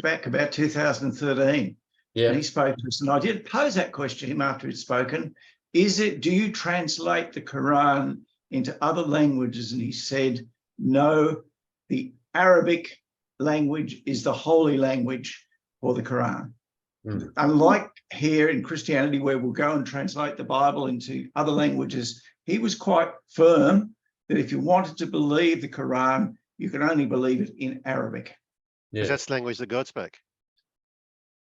S4: back about 2013.
S2: Yeah.
S4: And he spoke to us, and I did pose that question to him after he'd spoken. Do you translate the Quran into other languages? And he said, no, the Arabic language is the holy language for the Quran. Unlike here in Christianity, where we'll go and translate the Bible into other languages, he was quite firm that if you wanted to believe the Quran, you can only believe it in Arabic.
S2: Yeah.
S3: Because that's the language that God spoke.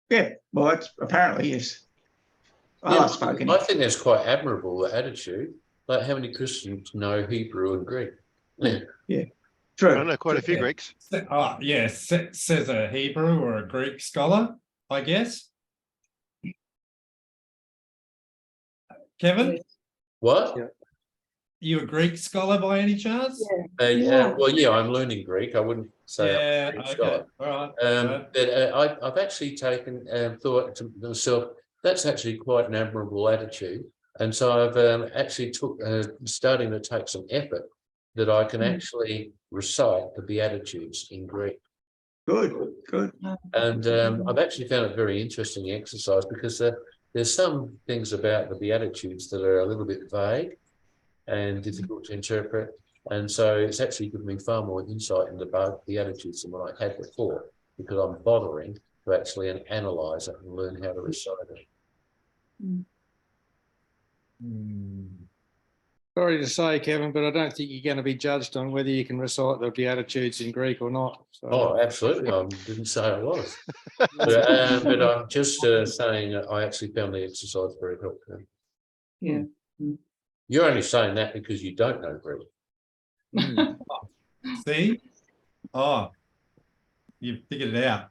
S4: Yeah, well, that's apparently, yes.
S2: I think that's quite admirable, the attitude. Like, how many Christians know Hebrew and Greek?
S4: Yeah, true.
S3: I know quite a few Greeks.
S6: Says a Hebrew or a Greek scholar, I guess. Kevin?
S2: What?
S6: You a Greek scholar by any chance?
S2: Well, yeah, I'm learning Greek. I wouldn't say I'm a Greek scholar.
S6: All right.
S2: But I've actually taken thought to myself, that's actually quite an admirable attitude. And so I've actually starting to take some effort that I can actually recite the Beatitudes in Greek.
S4: Good.
S2: And I've actually found it very interesting exercise, because there's some things about the Beatitudes that are a little bit vague and difficult to interpret. And so it's actually given me far more insight into the Beatitudes than what I had before, because I'm bothering to actually analyse it and learn how to recite it.
S1: Sorry to say, Kevin, but I don't think you're going to be judged on whether you can recite the Beatitudes in Greek or not. So.
S2: Oh, absolutely. I didn't say I was. But I'm just saying I actually found the exercise very helpful.
S5: Yeah.
S2: You're only saying that because you don't know Greek.
S6: See? Oh, you figured it out.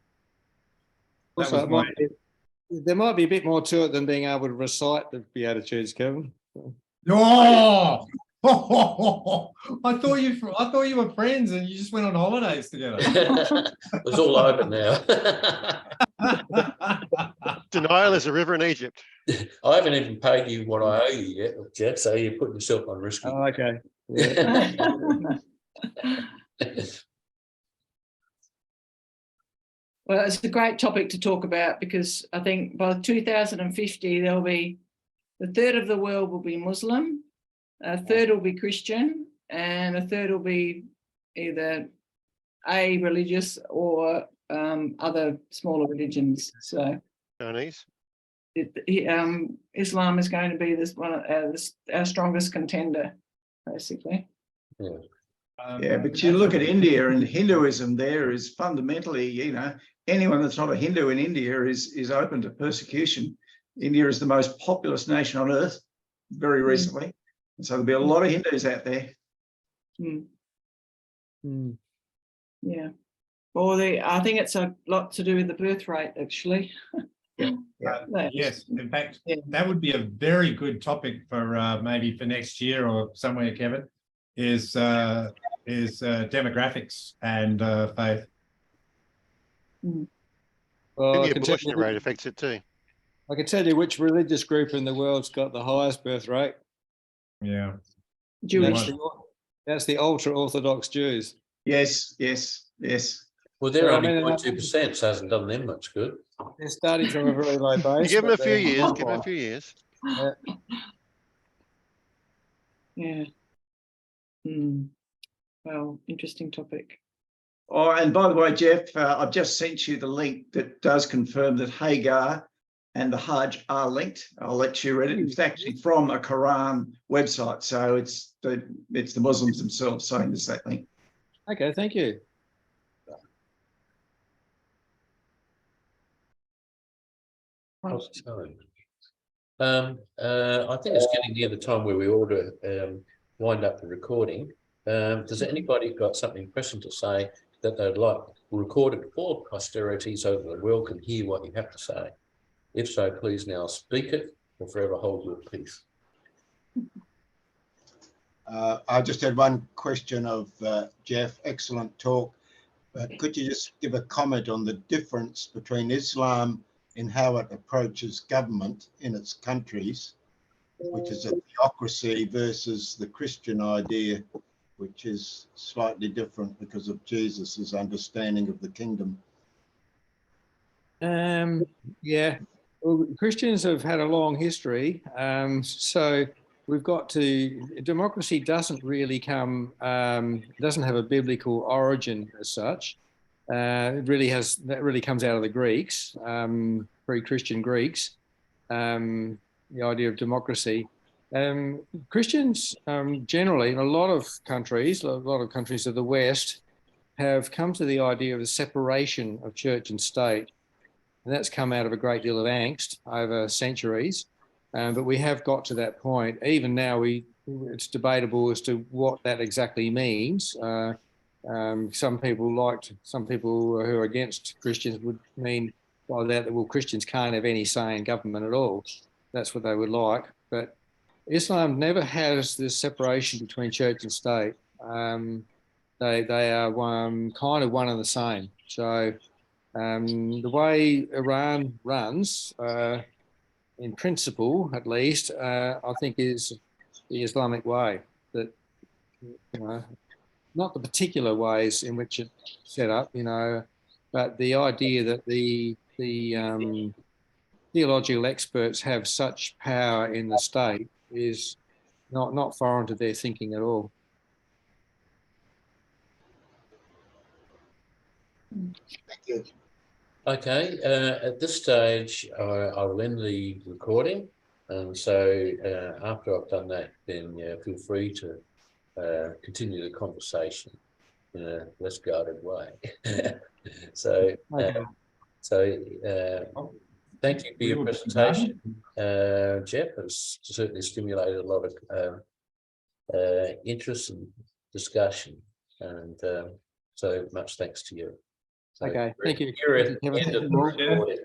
S1: Also, there might be a bit more to it than being able to recite the Beatitudes, Kevin.
S6: Oh! I thought you were friends and you just went on holidays together.
S2: It's all over now.
S3: Denial is a river in Egypt.
S2: I haven't even paid you what I owe you yet, Jeff, so you're putting yourself on risk.
S1: Oh, okay. Yeah.
S5: Well, it's a great topic to talk about, because I think by 2050, there'll be a third of the world will be Muslim, a third will be Christian, and a third will be either religious or other smaller religions. So
S3: Chinese.
S5: Islam is going to be our strongest contender, basically.
S4: Yeah, but you look at India, and Hinduism there is fundamentally, anyone that's not a Hindu in India is open to persecution. India is the most populous nation on earth very recently. And so there'll be a lot of Hindus out there.
S5: Yeah. Well, I think it's a lot to do with the birth rate, actually.
S6: Yes, in fact, that would be a very good topic for maybe for next year or somewhere, Kevin, is is demographics and faith.
S1: Well,
S3: And the abortion rate affects it too.
S1: I can tell you which religious group in the world's got the highest birth rate.
S6: Yeah.
S5: Jewish.
S1: That's the ultra-Orthodox Jews.
S4: Yes, yes, yes.
S2: Well, they're
S1: So, I
S2: only
S1: mean,
S2: 0.2%, so it hasn't done them much good.
S1: They're starting from a very low base.
S3: Give them a
S1: but
S3: few
S1: they're
S3: years.
S1: not
S3: Give them a
S1: quite.
S3: few years.
S1: Yeah.
S5: Yeah. Well, interesting topic.
S4: Oh, and by the way, Geoff, I've just sent you the link that does confirm that Hagar and the Hajj are linked. I'll let you read it. It's actually from a Koran website, so it's the Muslims themselves saying this that link.
S1: Okay, thank you.
S2: I think it's getting near the time where we ought to wind up the recording. Does anybody got something pressing to say that they'd like recorded for posterity so that the world can hear what you have to say? If so, please now speak it or forever hold your peace.
S7: I just had one question of Geoff. Excellent talk. But could you just give a comment on the difference between Islam in how it approaches government in its countries, which is a theocracy, versus the Christian idea, which is slightly different because of Jesus's understanding of the kingdom?
S1: Yeah, well, Christians have had a long history, so we've got to. Democracy doesn't really come, doesn't have a biblical origin as such. It really has. That really comes out of the Greeks, pre-Christian Greeks. The idea of democracy. Christians generally, in a lot of countries of the West, have come to the idea of the separation of church and state. And that's come out of a great deal of angst over centuries. But we have got to that point. Even now, it's debatable as to what that exactly means. Some people who are against Christians would mean by that, well, Christians can't have any say in government at all. That's what they would like. But Islam never has this separation between church and state. They are kind of one and the same. So the way Iran runs, in principle at least, I think is the Islamic way. That, not the particular ways in which it's set up, but the idea that the theological experts have such power in the state is not foreign to their thinking at all.
S7: Thank you.
S2: Okay, at this stage, I will end the recording. And so after I've done that, then feel free to continue the conversation in a less guarded way. So, thank you for your presentation, Geoff. It's certainly stimulated a lot of interest and discussion, and so much thanks to you. So
S1: Okay, thank you.
S2: You're at the end of the recording.